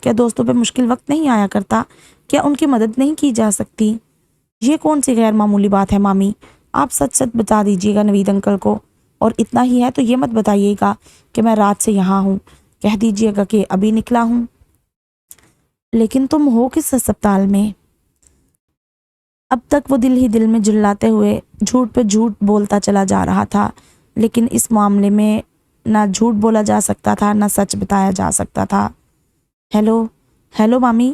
کیا دوستوں پہ مشکل وقت نہیں آیا کرتا؟ کیا ان کی مدد نہیں کی جا سکتی؟ یہ کون سی غیر معمولی بات ہے مامی؟ آپ سچ سچ بتا دیجیے گا نوید انکل کو، اور اتنا ہی ہے تو یہ مت بتائیے گا کہ میں رات سے یہاں ہوں، کہہ دیجیے گا کہ ابھی نکلا ہوں۔ لیکن تم ہو کس ہسپتال میں؟ اب تک وہ دل ہی دل میں جھلاتے ہوئے جھوٹ پہ جھوٹ بولتا چلا جا رہا تھا، لیکن اس معاملے میں نہ جھوٹ بولا جا سکتا تھا نہ سچ بتایا جا سکتا تھا۔ ہیلو ہیلو مامی،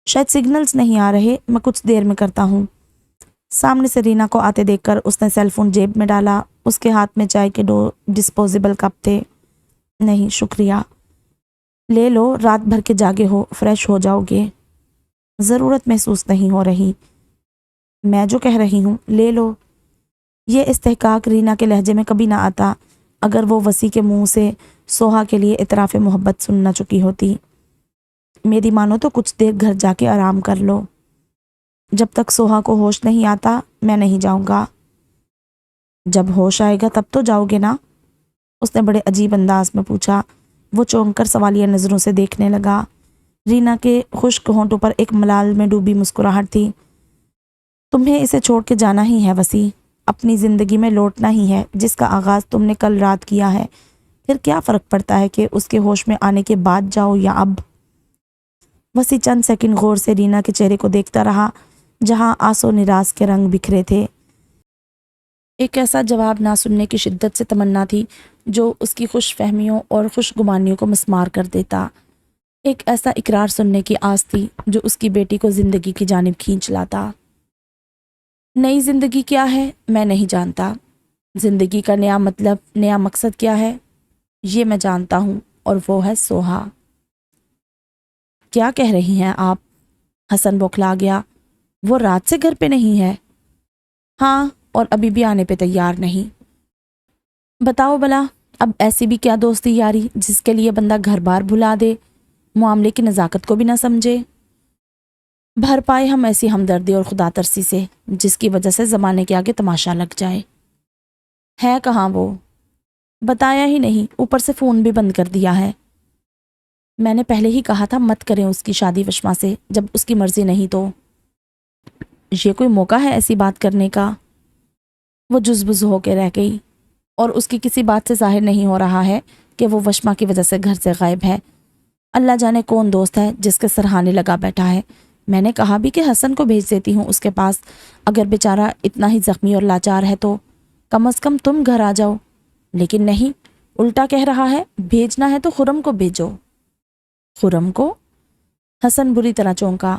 شاید سگنلز نہیں آ رہے، میں کچھ دیر میں کرتا ہوں۔ سامنے سے رینا کو آتے دیکھ کر اس نے سیل فون جیب میں ڈالا۔ اس کے ہاتھ میں چائے کے 2 ڈسپوزیبل کپ تھے۔ نہیں شکریہ، لے لو، رات بھر کے جاگے ہو، فریش ہو جاؤ گے۔ ضرورت محسوس نہیں ہو رہی، میں جو کہہ رہی ہوں لے لو۔ یہ استحقاق رینا کے لہجے میں کبھی نہ آتا اگر وہ وسیع کے منہ سے سوہا کے لیے اعتراف محبت سننا چکی ہوتی۔ میری مانو تو کچھ دیر گھر جا کے آرام کر لو، جب تک سوہا کو ہوش نہیں آتا میں نہیں جاؤں گا۔ جب ہوش آئے گا تب تو جاؤ گے نا؟ اس نے بڑے عجیب انداز میں پوچھا۔ وہ چونک کر سوالیہ نظروں سے دیکھنے لگا۔ رینا کے خشک ہونٹوں پر ایک ملال میں ڈوبی مسکراہٹ تھی۔ تمہیں اسے چھوڑ کے جانا ہی ہے وسیع، اپنی زندگی میں لوٹنا ہی ہے جس کا آغاز تم نے کل رات کیا ہے۔ پھر کیا فرق پڑتا ہے کہ اس کے ہوش میں آنے کے بعد جاؤ یا اب؟ وسیع چند سیکنڈ غور سے رینا کے چہرے کو دیکھتا رہا جہاں آس و نراس کے رنگ بکھرے تھے۔ ایک ایسا جواب نہ سننے کی شدت سے تمنا تھی جو اس کی خوش فہمیوں اور خوش گمانیوں کو مسمار کر دیتا۔ ایک ایسا اقرار سننے کی آس تھی جو اس کی بیٹی کو زندگی کی جانب کھینچ لاتا۔ نئی زندگی کیا ہے میں نہیں جانتا، زندگی کا نیا مطلب، نیا مقصد کیا ہے یہ میں جانتا ہوں، اور وہ ہے سوہا۔ کیا کہہ رہی ہیں آپ؟ حسن بوکھلا گیا۔ وہ رات سے گھر پہ نہیں ہے؟ ہاں، اور ابھی بھی آنے پہ تیار نہیں۔ بتاؤ بلا، اب ایسی بھی کیا دوستی یاری جس کے لیے بندہ گھر بار بھلا دے، معاملے کی نزاکت کو بھی نہ سمجھے؟ بھر پائے ہم ایسی ہمدردی اور خدا ترسی سے جس کی وجہ سے زمانے کے آگے تماشا لگ جائے۔ ہے کہاں وہ؟ بتایا ہی نہیں، اوپر سے فون بھی بند کر دیا ہے۔ میں نے پہلے ہی کہا تھا مت کریں اس کی شادی وشما سے، جب اس کی مرضی نہیں تو۔ یہ کوئی موقع ہے ایسی بات کرنے کا؟ وہ جزبز ہو کے رہ گئی، اور اس کی کسی بات سے ظاہر نہیں ہو رہا ہے کہ وہ وشما کی وجہ سے گھر سے غائب ہے۔ اللہ جانے کون دوست ہے جس کے سرہانے لگا بیٹھا ہے۔ میں نے کہا بھی کہ حسن کو بھیج دیتی ہوں اس کے پاس، اگر بیچارہ اتنا ہی زخمی اور لاچار ہے تو کم از کم تم گھر آ جاؤ، لیکن نہیں، الٹا کہہ رہا ہے بھیجنا ہے تو خرم کو بھیجو۔ خرم کو؟ حسن بری طرح چونکا۔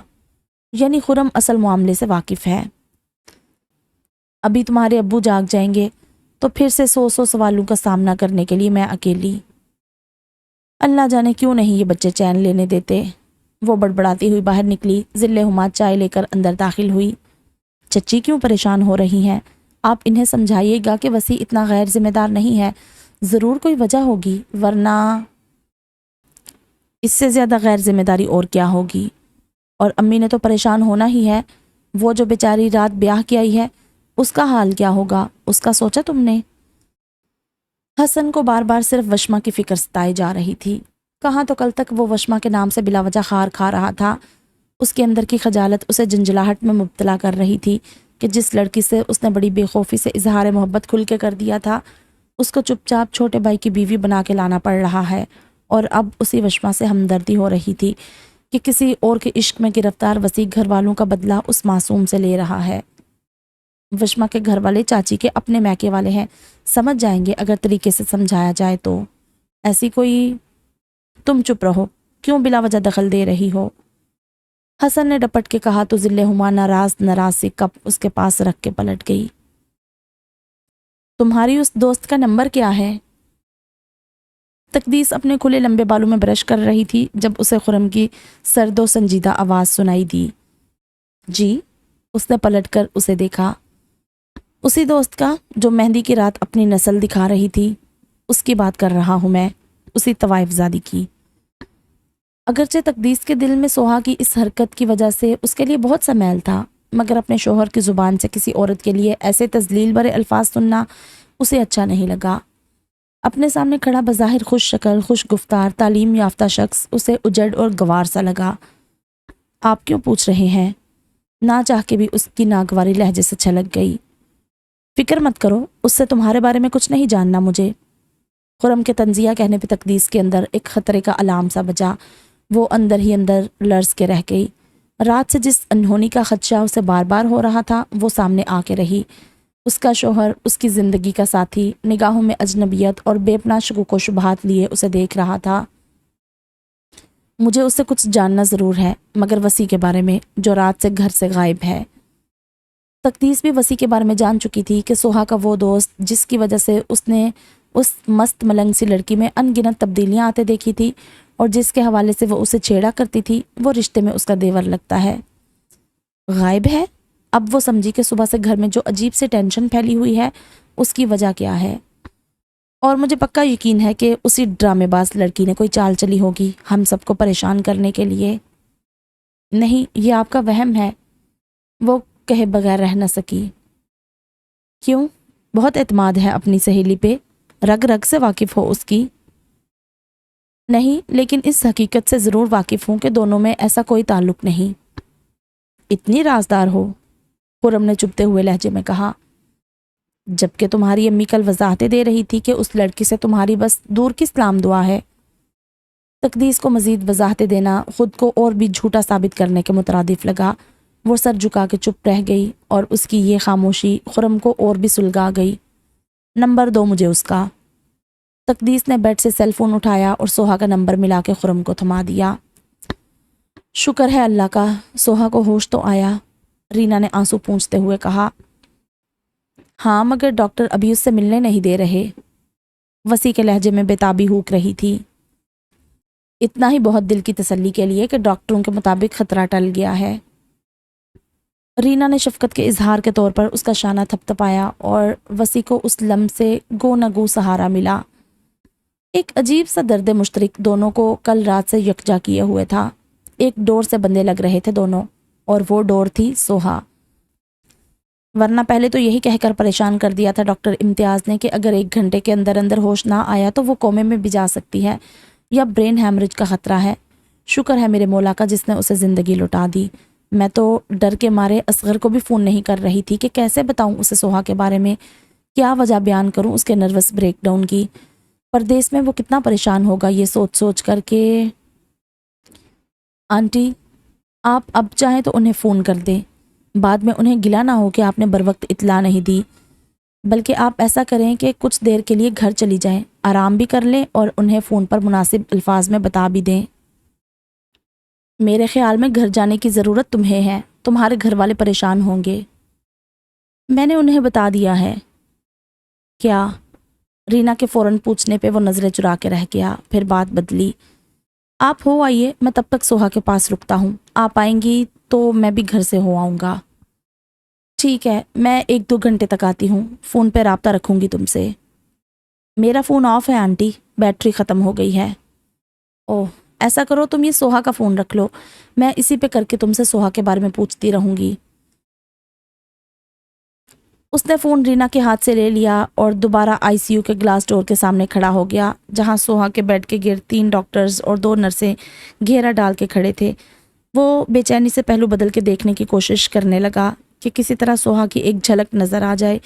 یعنی خرم اصل معاملے سے واقف ہے۔ ابھی تمہارے ابو جاگ جائیں گے تو پھر سے 100 سوالوں کا سامنا کرنے کے لیے میں اکیلی۔ اللہ جانے کیوں نہیں یہ بچے چین لینے دیتے۔ وہ بڑبڑاتی ہوئی باہر نکلی، ذل ہمات چائے لے کر اندر داخل ہوئی۔ چچی کیوں پریشان ہو رہی ہیں؟ آپ انہیں سمجھائیے گا کہ وسیع اتنا غیر ذمہ دار نہیں ہے، ضرور کوئی وجہ ہوگی، ورنہ اس سے زیادہ غیر ذمہ داری اور کیا ہوگی؟ اور امی نے تو پریشان ہونا ہی ہے، وہ جو بیچاری رات بیاہ کی آئی ہے اس کا حال کیا ہوگا، اس کا سوچا تم نے؟ حسن کو بار بار صرف وشما کی فکر ستائی جا رہی تھی۔ کہاں تو کل تک وہ وشما کے نام سے بلا وجہ خار کھا رہا تھا۔ اس کے اندر کی خجالت اسے جنجلاہٹ میں مبتلا کر رہی تھی کہ جس لڑکی سے اس نے بڑی بے خوفی سے اظہار محبت کھل کے کر دیا تھا، اس کو چپ چاپ چھوٹے بھائی کی بیوی بنا کے لانا پڑ رہا ہے، اور اب اسی وشما سے ہمدردی ہو رہی تھی کہ کسی اور کے عشق میں گرفتار وسیع گھر والوں کا بدلہ اس معصوم سے لے رہا ہے۔ وشما کے گھر والے چاچی کے اپنے میکے والے ہیں، سمجھ جائیں گے اگر طریقے سے سمجھایا جائے تو۔ ایسی کوئی… تم چپ رہو، کیوں بلا وجہ دخل دے رہی ہو؟ حسن نے ڈپٹ کے کہا تو ذل ہما ناراض سی کپ اس کے پاس رکھ کے پلٹ گئی۔ تمہاری اس دوست کا نمبر کیا ہے؟ تقدیس اپنے کھلے لمبے بالوں میں برش کر رہی تھی جب اسے خرم کی سرد و سنجیدہ آواز سنائی دی۔ جی؟ اس نے پلٹ کر اسے دیکھا۔ اسی دوست کا جو مہندی کی رات اپنی نسل دکھا رہی تھی، اس کی بات کر رہا ہوں میں، اسی طوائف زادی کی۔ اگرچہ تقدیس کے دل میں سوہا کی اس حرکت کی وجہ سے اس کے لیے بہت سا میل تھا، مگر اپنے شوہر کی زبان سے کسی عورت کے لیے ایسے تذلیل بھرے الفاظ سننا اسے اچھا نہیں لگا۔ اپنے سامنے کھڑا بظاہر خوش شکل خوش گفتار تعلیم یافتہ شخص اسے اجڑ اور گوار سا لگا۔ آپ کیوں پوچھ رہے ہیں؟ نہ چاہ کے بھی اس کی ناگواری لہجے سے چھلک گئی۔ فکر مت کرو، اس سے تمہارے بارے میں کچھ نہیں جاننا مجھے۔ خرم کے تنزیہ کہنے پہ تقدیس کے اندر ایک خطرے کا علام سا بجا۔ وہ اندر ہی اندر لرز کے رہ گئی۔ رات سے جس انہونی کا خدشہ اسے بار بار ہو رہا تھا وہ سامنے آ کے رہی۔ اس کا شوہر، اس کی زندگی کا ساتھی، نگاہوں میں اجنبیت اور بے پناہ شکوک و شبہات لیے اسے دیکھ رہا تھا۔ مجھے اس سے کچھ جاننا ضرور ہے، مگر وسیع کے بارے میں، جو رات سے گھر سے غائب ہے۔ تقدیس بھی وسیع کے بارے میں جان چکی تھی کہ سوہا کا وہ دوست جس کی وجہ سے اس نے اس مست ملنگ سی لڑکی میں ان گنت تبدیلیاں آتے دیکھی تھی اور جس کے حوالے سے وہ اسے چھیڑا کرتی تھی، وہ رشتے میں اس کا دیور لگتا ہے۔ غائب ہے؟ اب وہ سمجھی کہ صبح سے گھر میں جو عجیب سے ٹینشن پھیلی ہوئی ہے اس کی وجہ کیا ہے، اور مجھے پکا یقین ہے کہ اسی ڈرامے باز لڑکی نے کوئی چال چلی ہوگی ہم سب کو پریشان کرنے کے لیے۔ نہیں، یہ آپ کا وہم ہے، وہ کہے بغیر رہ نہ سکی۔ کیوں؟ بہت اعتماد ہے اپنی سہیلی پہ، رگ رگ سے واقف ہو اس کی؟ نہیں، لیکن اس حقیقت سے ضرور واقف ہوں کہ دونوں میں ایسا کوئی تعلق نہیں۔ اتنی رازدار ہو؟ خرم نے چبھتے ہوئے لہجے میں کہا، جبکہ تمہاری امی کل وضاحتیں دے رہی تھی کہ اس لڑکی سے تمہاری بس دور کی سلام دعا ہے۔ تقدیس کو مزید وضاحتیں دینا خود کو اور بھی جھوٹا ثابت کرنے کے مترادف لگا۔ وہ سر جھکا کے چپ رہ گئی اور اس کی یہ خاموشی خرم کو اور بھی سلگا گئی۔ نمبر دو مجھے اس کا۔ تقدیس نے بیڈ سے سیل فون اٹھایا اور سوہا کا نمبر ملا کے خرم کو تھما دیا۔ شکر ہے اللہ کا، سوہا کو ہوش تو آیا، رینا نے آنسو پونچھتے ہوئے کہا۔ ہاں، مگر ڈاکٹر ابھی اس سے ملنے نہیں دے رہے، وسیع کے لہجے میں بےتابی ہوک رہی تھی۔ اتنا ہی بہت دل کی تسلی کے لیے کہ ڈاکٹروں کے مطابق خطرہ ٹل گیا ہے۔ رینا نے شفقت کے اظہار کے طور پر اس کا شانہ تھپ تھپایا اور وسیع کو اس لمح سے گو نہ گو سہارا ملا۔ ایک عجیب سا درد مشترک دونوں کو کل رات سے یکجا کیے ہوئے تھا۔ ایک ڈور سے بندھے لگ رہے تھے دونوں، اور وہ ڈور تھی سوہا۔ ورنہ پہلے تو یہی کہہ کر پریشان کر دیا تھا ڈاکٹر امتیاز نے کہ اگر 1 گھنٹے کے اندر اندر ہوش نہ آیا تو وہ کومے میں بھی جا سکتی ہے یا برین ہیمریج کا خطرہ ہے۔ شکر ہے میرے مولا کا جس نے اسے زندگی لٹا دی۔ میں تو ڈر کے مارے اصغر کو بھی فون نہیں کر رہی تھی کہ کیسے بتاؤں اسے سوہا کے بارے میں، کیا وجہ بیان کروں اس کے نروس بریک ڈاؤن کی۔ پردیس میں وہ کتنا پریشان ہوگا یہ سوچ سوچ کر کہ… آنٹی، آپ اب چاہیں تو انہیں فون کر دیں، بعد میں انہیں گلہ نہ ہو کہ آپ نے بروقت اطلاع نہیں دی، بلکہ آپ ایسا کریں کہ کچھ دیر کے لیے گھر چلی جائیں، آرام بھی کر لیں اور انہیں فون پر مناسب الفاظ میں بتا بھی دیں۔ میرے خیال میں گھر جانے کی ضرورت تمہیں ہے، تمہارے گھر والے پریشان ہوں گے۔ میں نے انہیں بتا دیا ہے۔ کیا؟ رینا کے فوراً پوچھنے پہ وہ نظریں چرا کے رہ گیا، پھر بات بدلی۔ آپ ہو آئیے، میں تب تک سوہا کے پاس رکتا ہوں، آپ آئیں گی تو میں بھی گھر سے ہو آؤں گا۔ ٹھیک ہے، میں 1-2 گھنٹے تک آتی ہوں، فون پہ رابطہ رکھوں گی تم سے۔ میرا فون آف ہے آنٹی، بیٹری ختم ہو گئی ہے۔ اوہ، ایسا کرو تم یہ سوہا کا فون رکھ لو، میں اسی پہ کر کے تم سے سوہا کے بارے میں پوچھتی رہوں گی۔ اس نے فون رینا کے ہاتھ سے لے لیا اور دوبارہ ICU کے گلاس ڈور کے سامنے کھڑا ہو گیا، جہاں سوہا کے بیڈ کے گرد 3 ڈاکٹرز اور 2 نرسیں گھیرا ڈال کے کھڑے تھے۔ وہ بے چینی سے پہلو بدل کے دیکھنے کی کوشش کرنے لگا کہ کسی طرح سوہا کی ایک جھلک نظر آ جائے،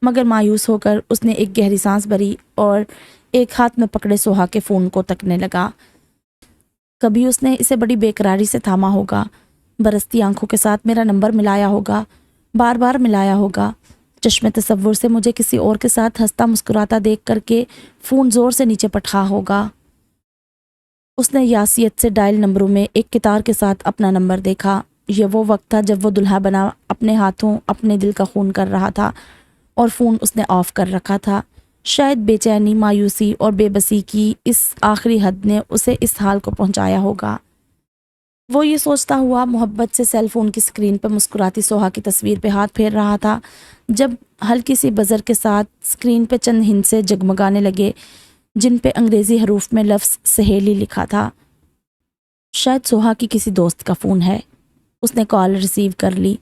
مگر مایوس ہو کر اس نے ایک گہری سانس بھری اور ایک ہاتھ میں پکڑے سوہا کے فون کو تکنے لگا۔ کبھی اس نے اسے بڑی بے قراری سے تھاما ہوگا، برستی آنکھوں کے ساتھ میرا نمبر ملایا ہوگا، بار بار ملایا ہوگا، چشم تصور سے مجھے کسی اور کے ساتھ ہنستا مسکراتا دیکھ کر کے فون زور سے نیچے پٹخا ہوگا۔ اس نے یاسیت سے ڈائل نمبروں میں ایک قطار کے ساتھ اپنا نمبر دیکھا۔ یہ وہ وقت تھا جب وہ دلہا بنا اپنے ہاتھوں اپنے دل کا خون کر رہا تھا اور فون اس نے آف کر رکھا تھا۔ شاید بے چینی، مایوسی اور بے بسی کی اس آخری حد نے اسے اس حال کو پہنچایا ہوگا۔ وہ یہ سوچتا ہوا محبت سے سیل فون کی اسکرین پر مسکراتی سوہا کی تصویر پہ ہاتھ پھیر رہا تھا، جب ہلکی سی بزر کے ساتھ اسکرین پہ چند ہندسے جگمگانے لگے جن پہ انگریزی حروف میں لفظ سہیلی لکھا تھا۔ شاید سوہا کی کسی دوست کا فون ہے۔ اس نے کال ریسیو کر لی۔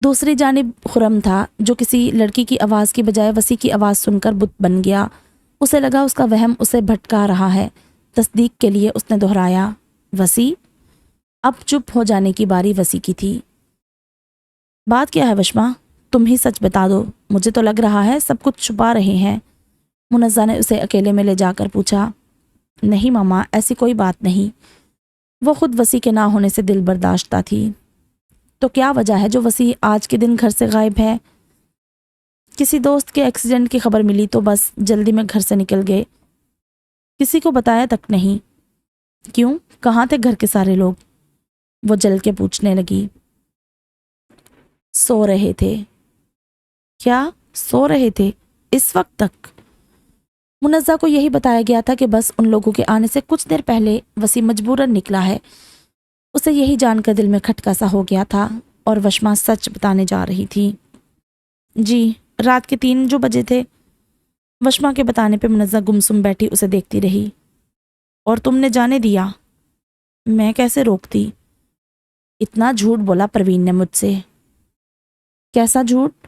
دوسری جانب خرم تھا جو کسی لڑکی کی آواز کی بجائے وسیع کی آواز سن کر بت بن گیا۔ اسے لگا اس کا وہم اسے بھٹکا رہا ہے۔ تصدیق کے لیے اس نے دہرایا، وسیع؟ اب چپ ہو جانے کی باری وسیع کی تھی۔ بات کیا ہے وشما؟ تم ہی سچ بتا دو، مجھے تو لگ رہا ہے سب کچھ چھپا رہے ہیں۔ منزہ نے اسے اکیلے میں لے جا کر پوچھا۔ نہیں ماما، ایسی کوئی بات نہیں۔ وہ خود وسیع کے نہ ہونے سے دل برداشتہ تھی۔ تو کیا وجہ ہے جو وسیع آج کے دن گھر سے غائب ہے؟ کسی دوست کے ایکسیڈنٹ کی خبر ملی تو بس جلدی میں گھر سے نکل گئے، کسی کو بتایا تک نہیں۔ کیوں؟ کہاں تھے گھر کے سارے لوگ؟ وہ جل کے پوچھنے لگی۔ سو رہے تھے۔ کیا سو رہے تھے اس وقت تک؟ منزہ کو یہی بتایا گیا تھا کہ بس ان لوگوں کے آنے سے کچھ دیر پہلے وسیع مجبوراً نکلا ہے۔ اسے یہی جان کر دل میں کھٹکا سا ہو گیا تھا اور وشما سچ بتانے جا رہی تھی۔ جی، رات کے 3 جو بجے تھے۔ وشما کے بتانے پہ منزہ گمسم بیٹھی اسے دیکھتی رہی۔ اور تم نے جانے دیا؟ میں کیسے روکتی؟ اتنا جھوٹ بولا پروین نے مجھ سے۔ کیسا جھوٹ؟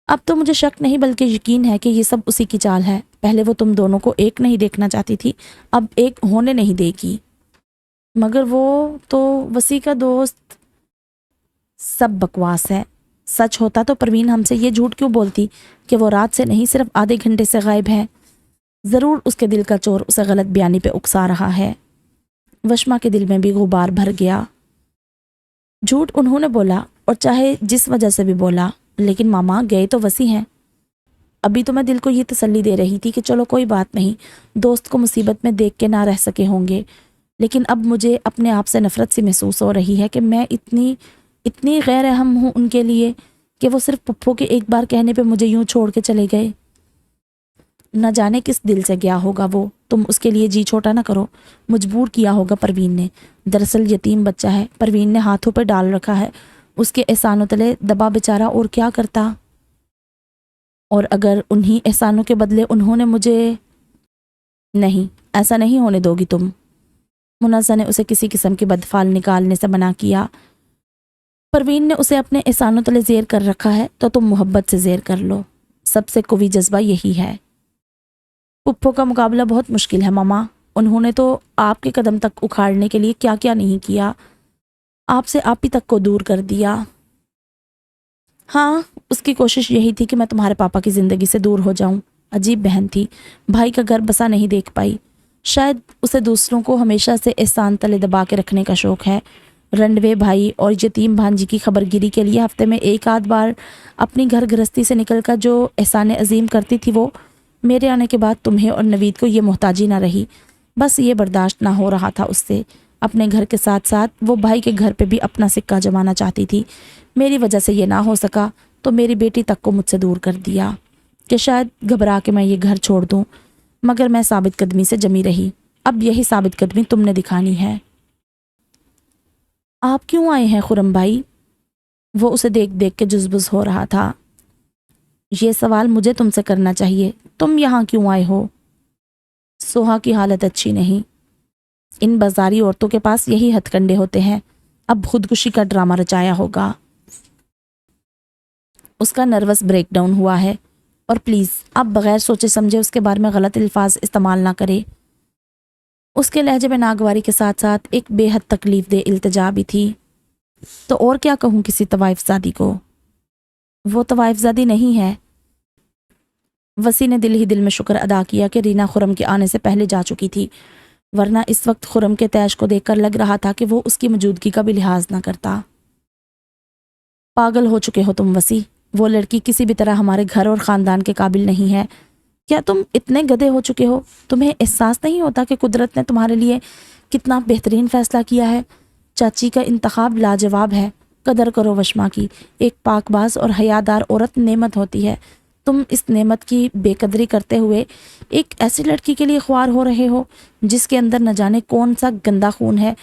اب تو مجھے شک نہیں بلکہ یقین ہے کہ یہ سب اسی کی چال ہے۔ پہلے وہ تم دونوں کو ایک نہیں دیکھنا چاہتی تھی، اب ایک ہونے نہیں دے گی۔ مگر وہ تو وسیع کا دوست۔ سب بکواس ہے۔ سچ ہوتا تو پروین ہم سے یہ جھوٹ کیوں بولتی کہ وہ رات سے نہیں صرف آدھے گھنٹے سے غائب ہے؟ ضرور اس کے دل کا چور اسے غلط بیانی پہ اکسا رہا ہے۔ وشما کے دل میں بھی غبار بھر گیا۔ جھوٹ انہوں نے بولا، اور چاہے جس وجہ سے بھی بولا، لیکن ماما گئے تو وسیع ہیں۔ ابھی تو میں دل کو یہ تسلی دے رہی تھی کہ چلو کوئی بات نہیں، دوست کو مصیبت میں دیکھ کے نہ رہ سکے ہوں گے، لیکن اب مجھے اپنے آپ سے نفرت سی محسوس ہو رہی ہے کہ میں اتنی غیر اہم ہوں ان کے لیے کہ وہ صرف پپھو کے ایک بار کہنے پہ مجھے یوں چھوڑ کے چلے گئے۔ نہ جانے کس دل سے گیا ہوگا وہ، تم اس کے لیے جی چھوٹا نہ کرو۔ مجبور کیا ہوگا پروین نے، دراصل یتیم بچہ ہے، پروین نے ہاتھوں پہ ڈال رکھا ہے، اس کے احسانوں تلے دبا بیچارہ، اور کیا کرتا؟ اور اگر انہی احسانوں کے بدلے انہوں نے مجھے… نہیں، ایسا نہیں ہونے دو گی تم۔ منزہ نے اسے کسی قسم کی بدفعل نکالنے سے منع کیا۔ پروین نے اسے اپنے احسانوں تلے زیر کر رکھا ہے تو تم محبت سے زیر کر لو، سب سے قوی جذبہ یہی ہے۔ پپھو کا مقابلہ بہت مشکل ہے ماما، انہوں نے تو آپ کے قدم تک اکھاڑنے کے لیے کیا کیا نہیں کیا، آپ سے آپ ہی تک کو دور کر دیا۔ ہاں، اس کی کوشش یہی تھی کہ میں تمہارے پاپا کی زندگی سے دور ہو جاؤں۔ عجیب بہن تھی، بھائی کا گھر بسا نہیں دیکھ پائی۔ شاید اسے دوسروں کو ہمیشہ سے احسان تلے دبا کے رکھنے کا شوق ہے۔ رنڈوے بھائی اور یتیم بھانجی کی خبر گیری کے لیے ہفتے میں ایک آدھ بار اپنی گھر گرہستی سے نکل کر جو احسان عظیم کرتی تھی، وہ میرے آنے کے بعد تمہیں اور نوید کو یہ محتاجی نہ رہی۔ بس یہ برداشت نہ ہو رہا تھا اس سے۔ اپنے گھر کے ساتھ ساتھ وہ بھائی کے گھر پہ بھی اپنا سکہ جمانا چاہتی تھی۔ میری وجہ سے یہ نہ ہو سکا تو میری بیٹی تک کو مجھ سے دور کر دیا کہ شاید گھبرا کے میں یہ گھر چھوڑ دوں، مگر میں ثابت قدمی سے جمی رہی۔ اب یہی ثابت قدمی تم نے دکھانی ہے۔ آپ کیوں آئے ہیں خرم بھائی؟ وہ اسے دیکھ دیکھ کے جزبز ہو رہا تھا۔ یہ سوال مجھے تم سے کرنا چاہیے، تم یہاں کیوں آئے ہو؟ سوہا کی حالت اچھی نہیں، ان بازاری عورتوں کے پاس یہی ہتھ کنڈے ہوتے ہیں، اب خودکشی کا ڈرامہ رچایا ہوگا۔ اس کا نروس بریک ڈاؤن ہوا ہے، اور پلیز آپ بغیر سوچے سمجھے اس کے بارے میں غلط الفاظ استعمال نہ کرے۔ اس کے لہجے میں ناگواری کے ساتھ ساتھ ایک بے حد تکلیف دہ التجا بھی تھی۔ تو اور کیا کہوں کسی طوائف زادی کو؟ وہ طوائف زادی نہیں ہے۔ وسیع نے دل ہی دل میں شکر ادا کیا کہ رینا خرم کے آنے سے پہلے جا چکی تھی، ورنہ اس وقت خرم کے تیش کو دیکھ کر لگ رہا تھا کہ وہ اس کی موجودگی کا بھی لحاظ نہ کرتا۔ پاگل ہو چکے ہو تم وسیع، وہ لڑکی کسی بھی طرح ہمارے گھر اور خاندان کے قابل نہیں ہے۔ کیا تم اتنے گدھے ہو چکے ہو؟ تمہیں احساس نہیں ہوتا کہ قدرت نے تمہارے لیے کتنا بہترین فیصلہ کیا ہے؟ چاچی کا انتخاب لاجواب ہے۔ قدر کرو وشما کی، ایک پاک باز اور حیادار عورت نعمت ہوتی ہے۔ تم اس نعمت کی بے قدری کرتے ہوئے ایک ایسی لڑکی کے لیے خوار ہو رہے ہو جس کے اندر نہ جانے کون سا گندا خون ہے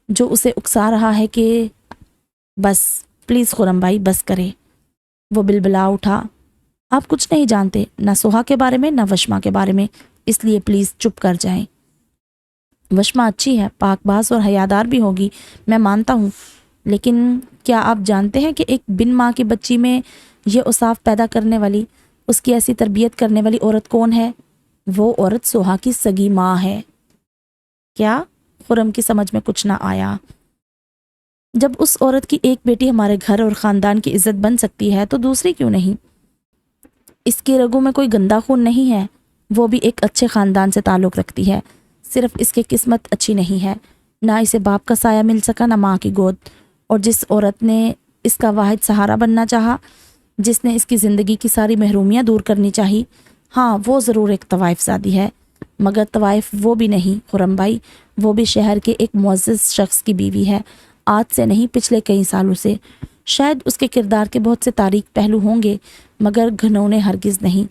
جو اسے اکسا رہا ہے کہ… بس پلیز خرم بھائی، بس کرے۔ وہ بلبلا اٹھا۔ آپ کچھ نہیں جانتے، نہ سوہا کے بارے میں نہ وشما کے بارے میں، اس لیے پلیز چپ کر جائیں۔ وشما اچھی ہے، پاک باز اور حیادار بھی ہوگی، میں مانتا ہوں، لیکن کیا آپ جانتے ہیں کہ ایک بن ماں کی بچی میں یہ اوصاف پیدا کرنے والی، اس کی ایسی تربیت کرنے والی عورت کون ہے؟ وہ عورت سوہا کی سگی ماں ہے۔ کیا؟ خرم کی سمجھ میں کچھ نہ آیا۔ جب اس عورت کی ایک بیٹی ہمارے گھر اور خاندان کی عزت بن سکتی ہے تو دوسری کیوں نہیں؟ اس کی رگوں میں کوئی گندا خون نہیں ہے، وہ بھی ایک اچھے خاندان سے تعلق رکھتی ہے، صرف اس کی قسمت اچھی نہیں ہے، نہ اسے باپ کا سایہ مل سکا نہ ماں کی گود، اور جس عورت نے اس کا واحد سہارا بننا چاہا، جس نے اس کی زندگی کی ساری محرومیاں دور کرنی چاہی، ہاں وہ ضرور ایک طوائف زادی ہے، مگر طوائف وہ بھی نہیں خرم بھائی، وہ بھی شہر کے ایک معزز شخص کی بیوی ہے، آج سے نہیں پچھلے کئی سالوں سے۔ شاید اس کے کردار کے بہت سے تاریک پہلو ہوں گے مگر گھنونے ہرگز نہیں۔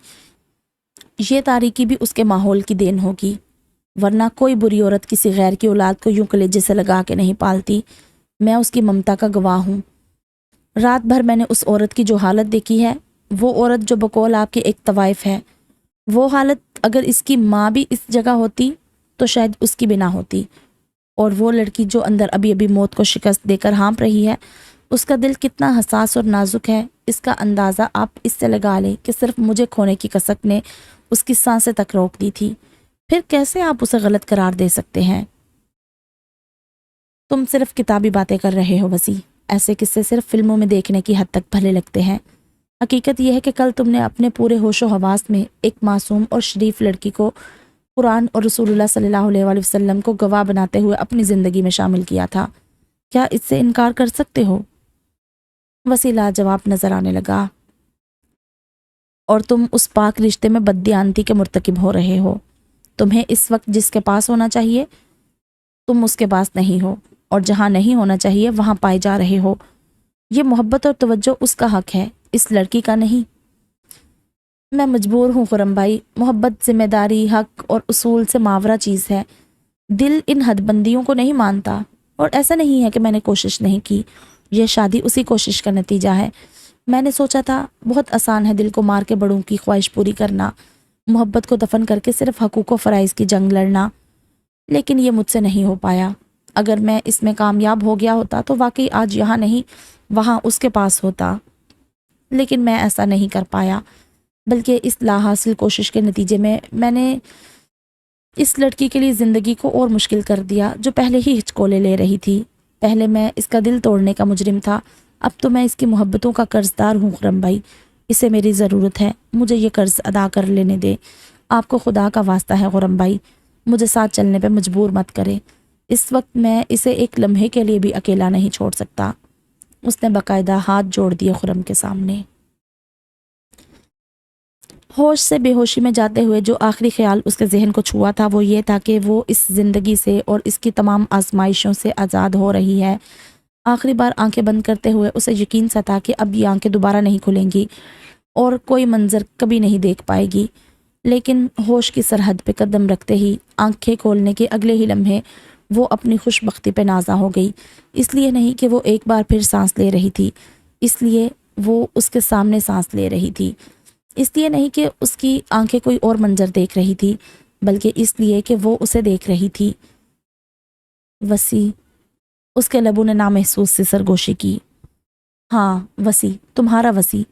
یہ تاریکی بھی اس کے ماحول کی دین ہوگی، ورنہ کوئی بری عورت کسی غیر کی اولاد کو یوں کلیجے سے لگا کے نہیں پالتی۔ میں اس کی ممتا کا گواہ ہوں۔ رات بھر میں نے اس عورت کی جو حالت دیکھی ہے، وہ عورت جو بقول آپ کے ایک طوائف ہے، وہ حالت اگر اس کی ماں بھی اس جگہ ہوتی تو شاید اس کی بھی نہ ہوتی، اور وہ لڑکی جو اندر ابھی ابھی موت کو شکست دے کر ہانپ رہی ہے، اس کا دل کتنا حساس اور نازک ہے، اس کا اندازہ آپ اس سے لگا لیں کہ صرف مجھے کھونے کی کسک نے اس کی سانسیں تک روک دی تھی۔ پھر کیسے آپ اسے غلط قرار دے سکتے ہیں؟ تم صرف کتابی باتیں کر رہے ہو وسیع، ایسے قصے صرف فلموں میں دیکھنے کی حد تک بھلے لگتے ہیں۔ حقیقت یہ ہے کہ کل تم نے اپنے پورے ہوش و حواس میں ایک معصوم اور شریف لڑکی کو قرآن اور رسول اللہ صلی اللہ علیہ وآلہ وسلم کو گواہ بناتے ہوئے اپنی زندگی میں شامل کیا تھا۔ کیا اس سے انکار کر سکتے ہو؟ وسیع لاجواب نظر آنے لگا۔ اور تم اس پاک رشتے میں بددیانتی کے مرتکب ہو رہے ہو۔ تمہیں اس وقت جس کے پاس ہونا چاہیے تم اس کے پاس نہیں ہو، اور جہاں نہیں ہونا چاہیے وہاں پائے جا رہے ہو۔ یہ محبت اور توجہ اس کا حق ہے، اس لڑکی کا نہیں۔ میں مجبور ہوں خرم بھائی، محبت ذمہ داری، حق اور اصول سے ماورا چیز ہے۔ دل ان حد بندیوں کو نہیں مانتا، اور ایسا نہیں ہے کہ میں نے کوشش نہیں کی، یہ شادی اسی کوشش کا نتیجہ ہے۔ میں نے سوچا تھا بہت آسان ہے دل کو مار کے بڑوں کی خواہش پوری کرنا، محبت کو دفن کر کے صرف حقوق و فرائض کی جنگ لڑنا، لیکن یہ مجھ سے نہیں ہو پایا۔ اگر میں اس میں کامیاب ہو گیا ہوتا تو واقعی آج یہاں نہیں وہاں اس کے پاس ہوتا، لیکن میں ایسا نہیں کر پایا، بلکہ اس لا حاصل کوشش کے نتیجے میں میں نے اس لڑکی کے لیے زندگی کو اور مشکل کر دیا جو پہلے ہی ہچکولے لے رہی تھی۔ پہلے میں اس کا دل توڑنے کا مجرم تھا، اب تو میں اس کی محبتوں کا قرض دار ہوں خرم بھائی، اسے میری ضرورت ہے، مجھے یہ قرض ادا کر لینے دے۔ آپ کو خدا کا واسطہ ہے خرم بھائی، مجھے ساتھ چلنے پہ مجبور مت کرے، اس وقت میں اسے ایک لمحے کے لیے بھی اکیلا نہیں چھوڑ سکتا۔ اس نے باقاعدہ ہاتھ جوڑ دیے خرم کے سامنے۔ ہوش سے بے ہوشی میں جاتے ہوئے جو آخری خیال اس کے ذہن کو چھوا تھا وہ یہ تھا کہ وہ اس زندگی سے اور اس کی تمام آزمائشوں سے آزاد ہو رہی ہے۔ آخری بار آنکھیں بند کرتے ہوئے اسے یقین سا تھا کہ اب یہ آنکھیں دوبارہ نہیں کھلیں گی اور کوئی منظر کبھی نہیں دیکھ پائے گی، لیکن ہوش کی سرحد پہ قدم رکھتے ہی آنکھیں کھولنے کے اگلے ہی لمحے وہ اپنی خوش بختی پہ نازا ہو گئی۔ اس لیے نہیں کہ وہ ایک بار پھر سانس لے رہی تھی، اس لیے وہ اس کے سامنے سانس لے رہی تھی، اس لیے نہیں کہ اس کی آنکھیں کوئی اور منظر دیکھ رہی تھی، بلکہ اس لیے کہ وہ اسے دیکھ رہی تھی۔ وسیع، اس کے لبوں نے نامحسوس سی سرگوشی کی۔ ہاں وسیع، تمہارا وسیع۔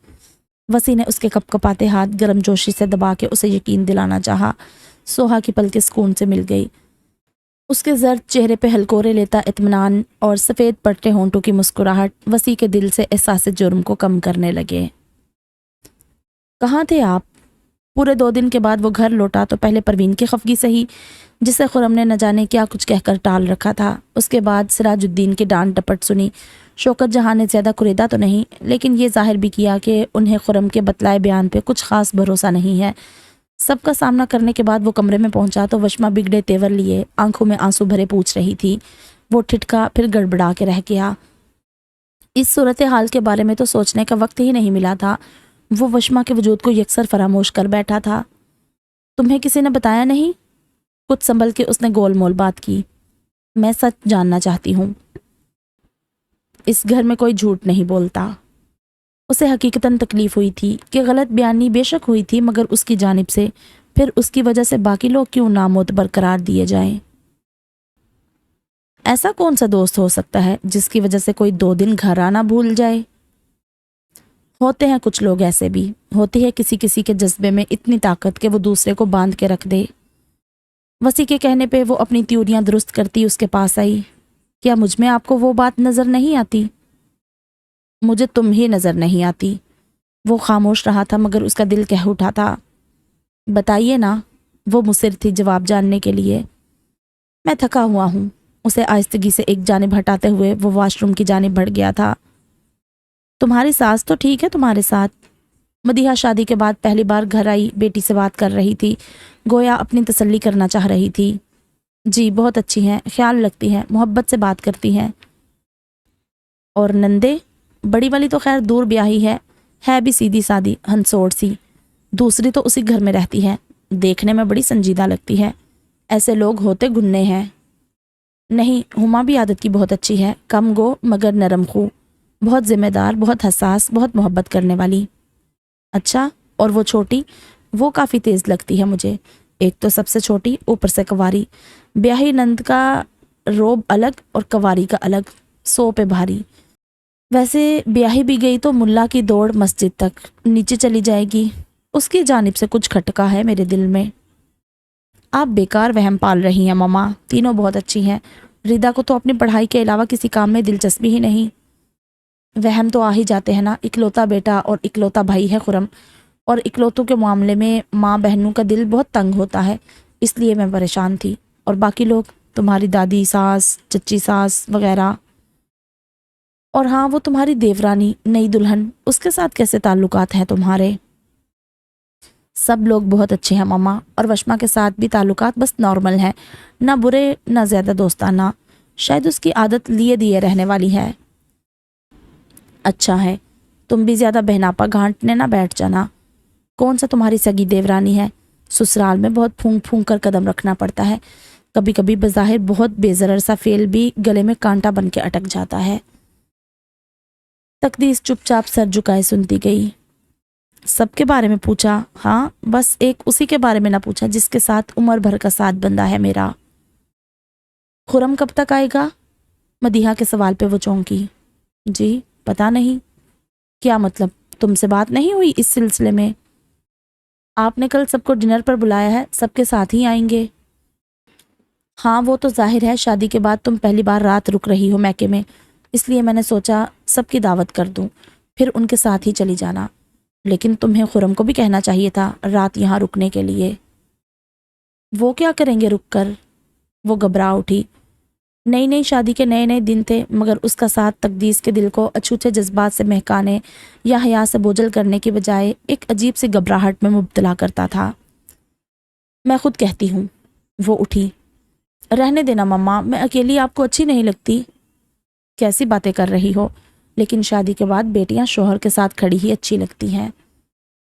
وسیع نے اس کے کپ کپاتے ہاتھ گرم جوشی سے دبا کے اسے یقین دلانا چاہا۔ سوہا کی پلکیں سکون سے مل گئی۔ اس کے زرد چہرے پہ ہلکورے لیتا اطمینان اور سفید پٹے ہونٹوں کی مسکراہٹ وسیع کے دل سے احساس جرم کو کم کرنے لگے۔ کہاں تھے آپ؟ پورے 2 دن کے بعد وہ گھر لوٹا تو پہلے پروین کی خفگی سہی، جسے خرم نے نہ جانے کیا کچھ کہہ کر ٹال رکھا تھا۔ اس کے بعد سراج الدین کی ڈانٹ ڈپٹ سنی۔ شوکت جہاں نے زیادہ کریدا تو نہیں، لیکن یہ ظاہر بھی کیا کہ انہیں خرم کے بتلائے بیان پہ کچھ خاص بھروسہ نہیں ہے۔ سب کا سامنا کرنے کے بعد وہ کمرے میں پہنچا تو وشما بگڑے تیور لیے آنکھوں میں آنسو بھرے پوچھ رہی تھی۔ وہ ٹھٹکا پھر گڑبڑا کے رہ گیا۔ اس صورتحال کے بارے میں تو سوچنے کا وقت ہی نہیں ملا تھا، وہ وشما کے وجود کو یکسر فراموش کر بیٹھا تھا۔ تمہیں کسی نے بتایا نہیں؟ کچھ سنبھل کے اس نے گول مول بات کی۔ میں سچ جاننا چاہتی ہوں۔ اس گھر میں کوئی جھوٹ نہیں بولتا۔ اسے حقیقتاً تکلیف ہوئی تھی کہ غلط بیانی بے شک ہوئی تھی، مگر اس کی جانب سے، پھر اس کی وجہ سے باقی لوگ کیوں نامعتبر قرار دیے جائیں؟ ایسا کون سا دوست ہو سکتا ہے جس کی وجہ سے کوئی 2 دن گھر آنا بھول جائے؟ ہوتے ہیں کچھ لوگ ایسے بھی، ہوتی ہے کسی کسی کے جذبے میں اتنی طاقت کہ وہ دوسرے کو باندھ کے رکھ دے۔ وسیع کے کہنے پہ وہ اپنی تیوریاں درست کرتی اس کے پاس آئی۔ کیا مجھ میں آپ کو وہ بات نظر نہیں آتی؟ مجھے تم ہی نظر نہیں آتی۔ وہ خاموش رہا تھا مگر اس کا دل کہہ اٹھا تھا، بتائیے نا۔ وہ مصر تھی جواب جاننے کے لیے۔ میں تھکا ہوا ہوں۔ اسے آہستگی سے ایک جانب ہٹاتے ہوئے وہ واش روم کی جانب بڑھ گیا تھا۔ تمہاری ساس تو ٹھیک ہے تمہارے ساتھ؟ مدیحہ شادی کے بعد پہلی بار گھر آئی، بیٹی سے بات کر رہی تھی، گویا اپنی تسلی کرنا چاہ رہی تھی۔ جی بہت اچھی ہیں، خیال رکھتی ہیں، محبت سے بات کرتی ہیں۔ اور نندے؟ بڑی والی تو خیر دور بیاہی ہے بھی سیدھی سادی ہنسوڑ سی۔ دوسری تو اسی گھر میں رہتی ہے، دیکھنے میں بڑی سنجیدہ لگتی ہے۔ ایسے لوگ ہوتے گننے ہیں۔ نہیں، ہما بھی عادت کی بہت اچھی ہے، کم گو مگر نرم خو، بہت ذمہ دار، بہت حساس، بہت محبت کرنے والی۔ اچھا، اور وہ چھوٹی؟ وہ کافی تیز لگتی ہے مجھے۔ ایک تو سب سے چھوٹی، اوپر سے کنواری۔ بیاہی نند کا روب الگ اور کنواری کا الگ، سو پہ بھاری۔ ویسے بیاہی بھی گئی تو ملا کی دوڑ مسجد تک، نیچے چلی جائے گی۔ اس کی جانب سے کچھ کھٹکا ہے میرے دل میں۔ آپ بیکار وہم پال رہی ہیں ماما، تینوں بہت اچھی ہیں۔ ردا کو تو اپنی پڑھائی کے علاوہ کسی کام میں دلچسپی ہی نہیں۔ وہم تو آ ہی جاتے ہیں نا، اکلوتا بیٹا اور اکلوتا بھائی ہے خرم، اور اکلوتوں کے معاملے میں ماں بہنوں کا دل بہت تنگ ہوتا ہے، اس لیے میں پریشان تھی۔ اور باقی لوگ، تمہاری دادی، ساس، چچی ساس وغیرہ۔ اور ہاں، وہ تمہاری دیورانی، نئی دلہن، اس کے ساتھ کیسے تعلقات ہیں تمہارے؟ سب لوگ بہت اچھے ہیں ماما، اور وشما کے ساتھ بھی تعلقات بس نارمل ہیں، نہ برے نہ زیادہ دوستانہ، شاید اس کی عادت لیے دیے رہنے والی ہے۔ اچھا ہے، تم بھی زیادہ بہناپا گھانٹنے نہ بیٹھ جانا۔ کون سا تمہاری سگی دیورانی ہے؟ سسرال میں بہت پھونک پھونک کر قدم رکھنا پڑتا ہے، کبھی کبھی بظاہر بہت بے ضرر سا فعل بھی گلے میں کانٹا بن کے اٹک جاتا ہے۔ تقدیس چپ چاپ سر جھکائے سنتی گئی۔ سب کے بارے میں پوچھا؟ ہاں، بس ایک اسی کے بارے میں نہ پوچھا جس کے ساتھ عمر بھر کا ساتھ بندہ ہے میرا۔ خرم کب تک آئے گا؟ مدیحہ کے سوال پہ وہ چونکی۔ جی پتہ نہیں۔ کیا مطلب، تم سے بات نہیں ہوئی اس سلسلے میں؟ آپ نے کل سب کو ڈنر پر بلایا ہے، سب کے ساتھ ہی آئیں گے؟ ہاں وہ تو ظاہر ہے، شادی کے بعد تم پہلی بار رات رک رہی ہو میکے میں، اس لیے میں نے سوچا سب کی دعوت کر دوں، پھر ان کے ساتھ ہی چلی جانا۔ لیکن تمہیں خرم کو بھی کہنا چاہیے تھا رات یہاں رکنے کے لیے۔ وہ کیا کریں گے رک کر؟ وہ گھبرا اٹھی۔ نئی نئی شادی کے نئے نئے دن تھے، مگر اس کا ساتھ تقدیس کے دل کو اچھوتے جذبات سے مہکانے یا حیا سے بوجھل کرنے کی بجائے ایک عجیب سی گھبراہٹ میں مبتلا کرتا تھا۔ میں خود کہتی ہوں۔ وہ اٹھی۔ رہنے دینا مما، میں اکیلی آپ کو اچھی نہیں لگتی؟ کیسی باتیں کر رہی ہو؟ لیکن شادی کے بعد بیٹیاں شوہر کے ساتھ کھڑی ہی اچھی لگتی ہیں۔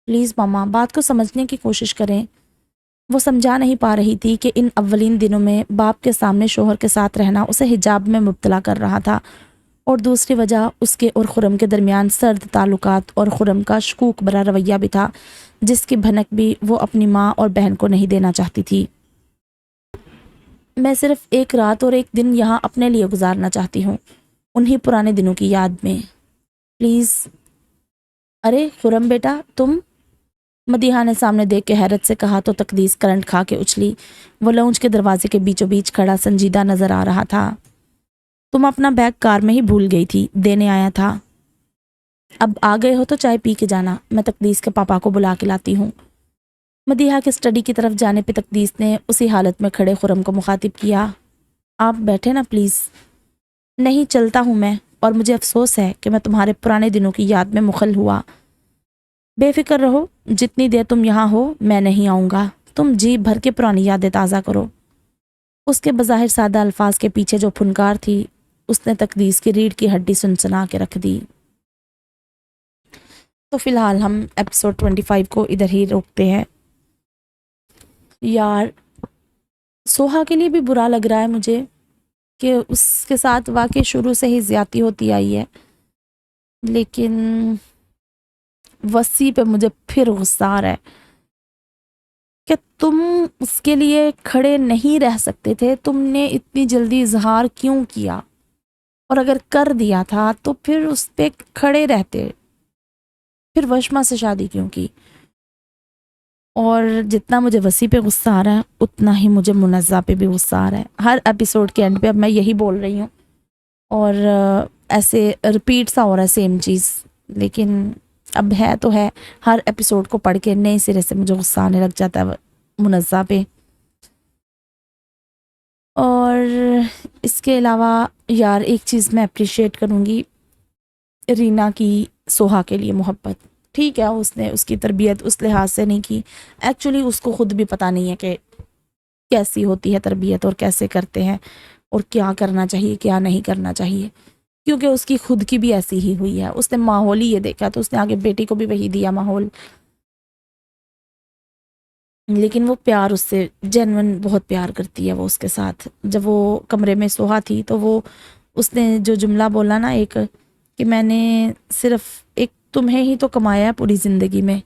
پلیز ماما، بات کو سمجھنے کی کوشش کریں۔ وہ سمجھا نہیں پا رہی تھی کہ ان اولین دنوں میں باپ کے سامنے شوہر کے ساتھ رہنا اسے حجاب میں مبتلا کر رہا تھا، اور دوسری وجہ اس کے اور خرم کے درمیان سرد تعلقات اور خرم کا شکوک بھرا رویہ بھی تھا، جس کی بھنک بھی وہ اپنی ماں اور بہن کو نہیں دینا چاہتی تھی۔ میں صرف ایک رات اور ایک دن یہاں اپنے لیے گزارنا چاہتی ہوں، انہی پرانے دنوں کی یاد میں، پلیز۔ ارے خرم بیٹا، تم؟ مدیحہ نے سامنے دیکھ کے حیرت سے کہا تو تقدیس کرنٹ کھا کے اچھلی۔ وہ لاؤنج کے دروازے کے بیچوں بیچ کھڑا سنجیدہ نظر آ رہا تھا۔ تم اپنا بیگ کار میں ہی بھول گئی تھی، دینے آیا تھا۔ اب آ گئے ہو تو چائے پی کے جانا، میں تقدیس کے پاپا کو بلا کے لاتی ہوں۔ مدیحہ کے اسٹڈی کی طرف جانے پہ تقدیس نے اسی حالت میں کھڑے خرم کو مخاطب کیا۔ آپ بیٹھے نا پلیز۔ نہیں، چلتا ہوں میں، اور مجھے افسوس ہے کہ میں تمہارے پرانے دنوں کی یاد میں مخل ہوا۔ بے فکر رہو، جتنی دیر تم یہاں ہو میں نہیں آؤں گا، تم جی بھر کے پرانی یادیں تازہ کرو۔ اس کے بظاہر سادہ الفاظ کے پیچھے جو پھنکار تھی، اس نے تقدیس کی ریڑھ کی ہڈی سنسنا کے رکھ دی۔ تو فی الحال ہم ایپیسوڈ 25 کو ادھر ہی روکتے ہیں۔ یار سوہا کے لیے بھی برا لگ رہا ہے مجھے کہ اس کے ساتھ واقعی شروع سے ہی زیادتی ہوتی آئی ہے، لیکن وسیع پہ مجھے پھر غصہ آ رہا ہے کہ تم اس کے لیے کھڑے نہیں رہ سکتے تھے، تم نے اتنی جلدی اظہار کیوں کیا؟ اور اگر کر دیا تھا تو پھر اس پہ کھڑے رہتے۔ پھر وشما سے شادی کیوں کی؟ اور جتنا مجھے وسیع پہ غصہ آ رہا ہے اتنا ہی مجھے منزہ پہ بھی غصہ آ رہا ہے. ہر ایپیسوڈ کے اینڈ پہ اب میں یہی بول رہی ہوں اور ایسے رپیٹ سا ہو رہا ہے سیم چیز، لیکن اب ہے تو ہے. ہر ایپیسوڈ کو پڑھ کے نئے سرے سے مجھے غصہ آنے لگ جاتا ہے منزہ پہ. اور اس کے علاوہ یار ایک چیز میں اپریشیٹ کروں گی، رینا کی سوہا کے لیے محبت. ٹھیک ہے اس نے اس کی تربیت اس لحاظ سے نہیں کی، ایکچولی اس کو خود بھی پتہ نہیں ہے کہ کیسی ہوتی ہے تربیت اور کیسے کرتے ہیں اور کیا کرنا چاہیے کیا نہیں کرنا چاہیے، کیونکہ اس کی خود کی بھی ایسی ہی ہوئی ہے. اس نے ماحول ہی یہ دیکھا تو اس نے آگے بیٹی کو بھی وہی دیا ماحول. لیکن وہ پیار اس سے جینون بہت پیار کرتی ہے وہ اس کے ساتھ. جب وہ کمرے میں سوہا تھی تو وہ اس نے جو جملہ بولا نا ایک، کہ میں نے صرف ایک تمہیں ہی تو کمایا ہے پوری زندگی میں.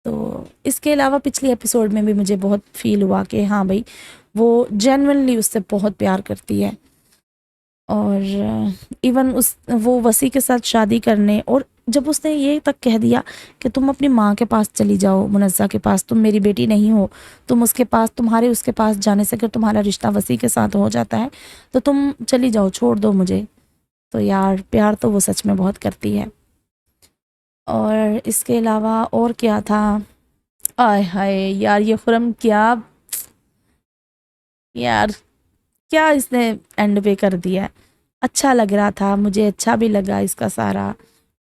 تو اس کے علاوہ پچھلی ایپیسوڈ میں بھی مجھے بہت فیل ہوا کہ ہاں بھائی وہ جینونلی اس سے بہت پیار کرتی ہے. اور ایون وہ وسیع کے ساتھ شادی کرنے، اور جب اس نے یہ تک کہہ دیا کہ تم اپنی ماں کے پاس چلی جاؤ، منزہ کے پاس، تم میری بیٹی نہیں ہو، تم اس کے پاس، تمہارے اس کے پاس جانے سے اگر تمہارا رشتہ وسیع کے ساتھ ہو جاتا ہے تو تم چلی جاؤ، چھوڑ دو مجھے. تو یار پیار تو وہ سچ میں بہت کرتی ہے. اور اس کے علاوہ اور کیا تھا، آئے ہائے یار یہ خرم کیا یار کیا اس نے اینڈ پہ کر دیا. اچھا لگ رہا تھا مجھے، اچھا بھی لگا اس کا سارا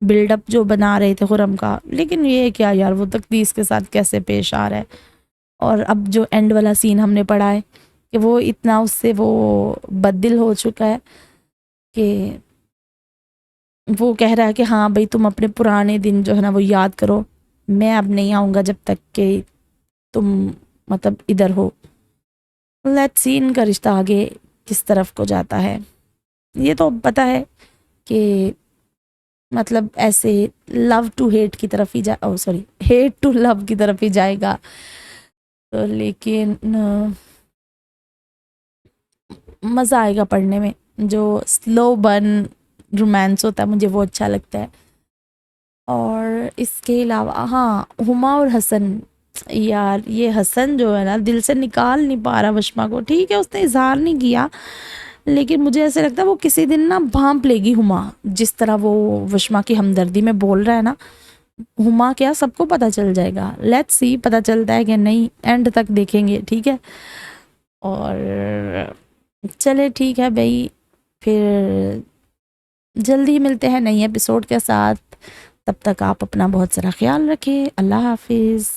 بلڈ اپ جو بنا رہے تھے خرم کا، لیکن یہ کیا یار وہ تقدیس کے ساتھ کیسے پیش آ رہا ہے. اور اب جو اینڈ والا سین ہم نے پڑھا ہے کہ وہ اتنا اس سے وہ بددل ہو چکا ہے کہ وہ کہہ رہا ہے کہ ہاں بھائی تم اپنے پرانے دن جو ہے نا وہ یاد کرو، میں اب نہیں آؤں گا جب تک کہ تم مطلب ادھر ہو. لیٹس سی ان کا رشتہ آگے کس طرف کو جاتا ہے. یہ تو پتہ ہے کہ مطلب ایسے لو ٹو ہیٹ کی طرف ہی ہیٹ ٹو لو کی طرف ہی جائے گا. لیکن مزہ آئے گا پڑھنے میں. جو سلو برن رومانس ہوتا ہے مجھے وہ اچھا لگتا ہے. اور اس کے علاوہ ہاں ہما اور حسن، یار یہ حسن جو ہے نا دل سے نکال نہیں پا رہا وشما کو. ٹھیک ہے اس نے اظہار نہیں کیا، لیکن مجھے ایسے لگتا ہے وہ کسی دن نا بھانپ لے گی ہما. جس طرح وہ وشما کی ہمدردی میں بول رہا ہے نا، ہما کیا سب کو پتہ چل جائے گا. لیٹس سی پتہ چلتا ہے کہ نہیں، اینڈ تک دیکھیں گے. ٹھیک ہے، اور چلے ٹھیک ہے بھائی، پھر جلدی ہی ملتے ہیں نئی ایپیسوڈ کے ساتھ. تب تک آپ اپنا بہت سارا خیال رکھیں. اللہ حافظ.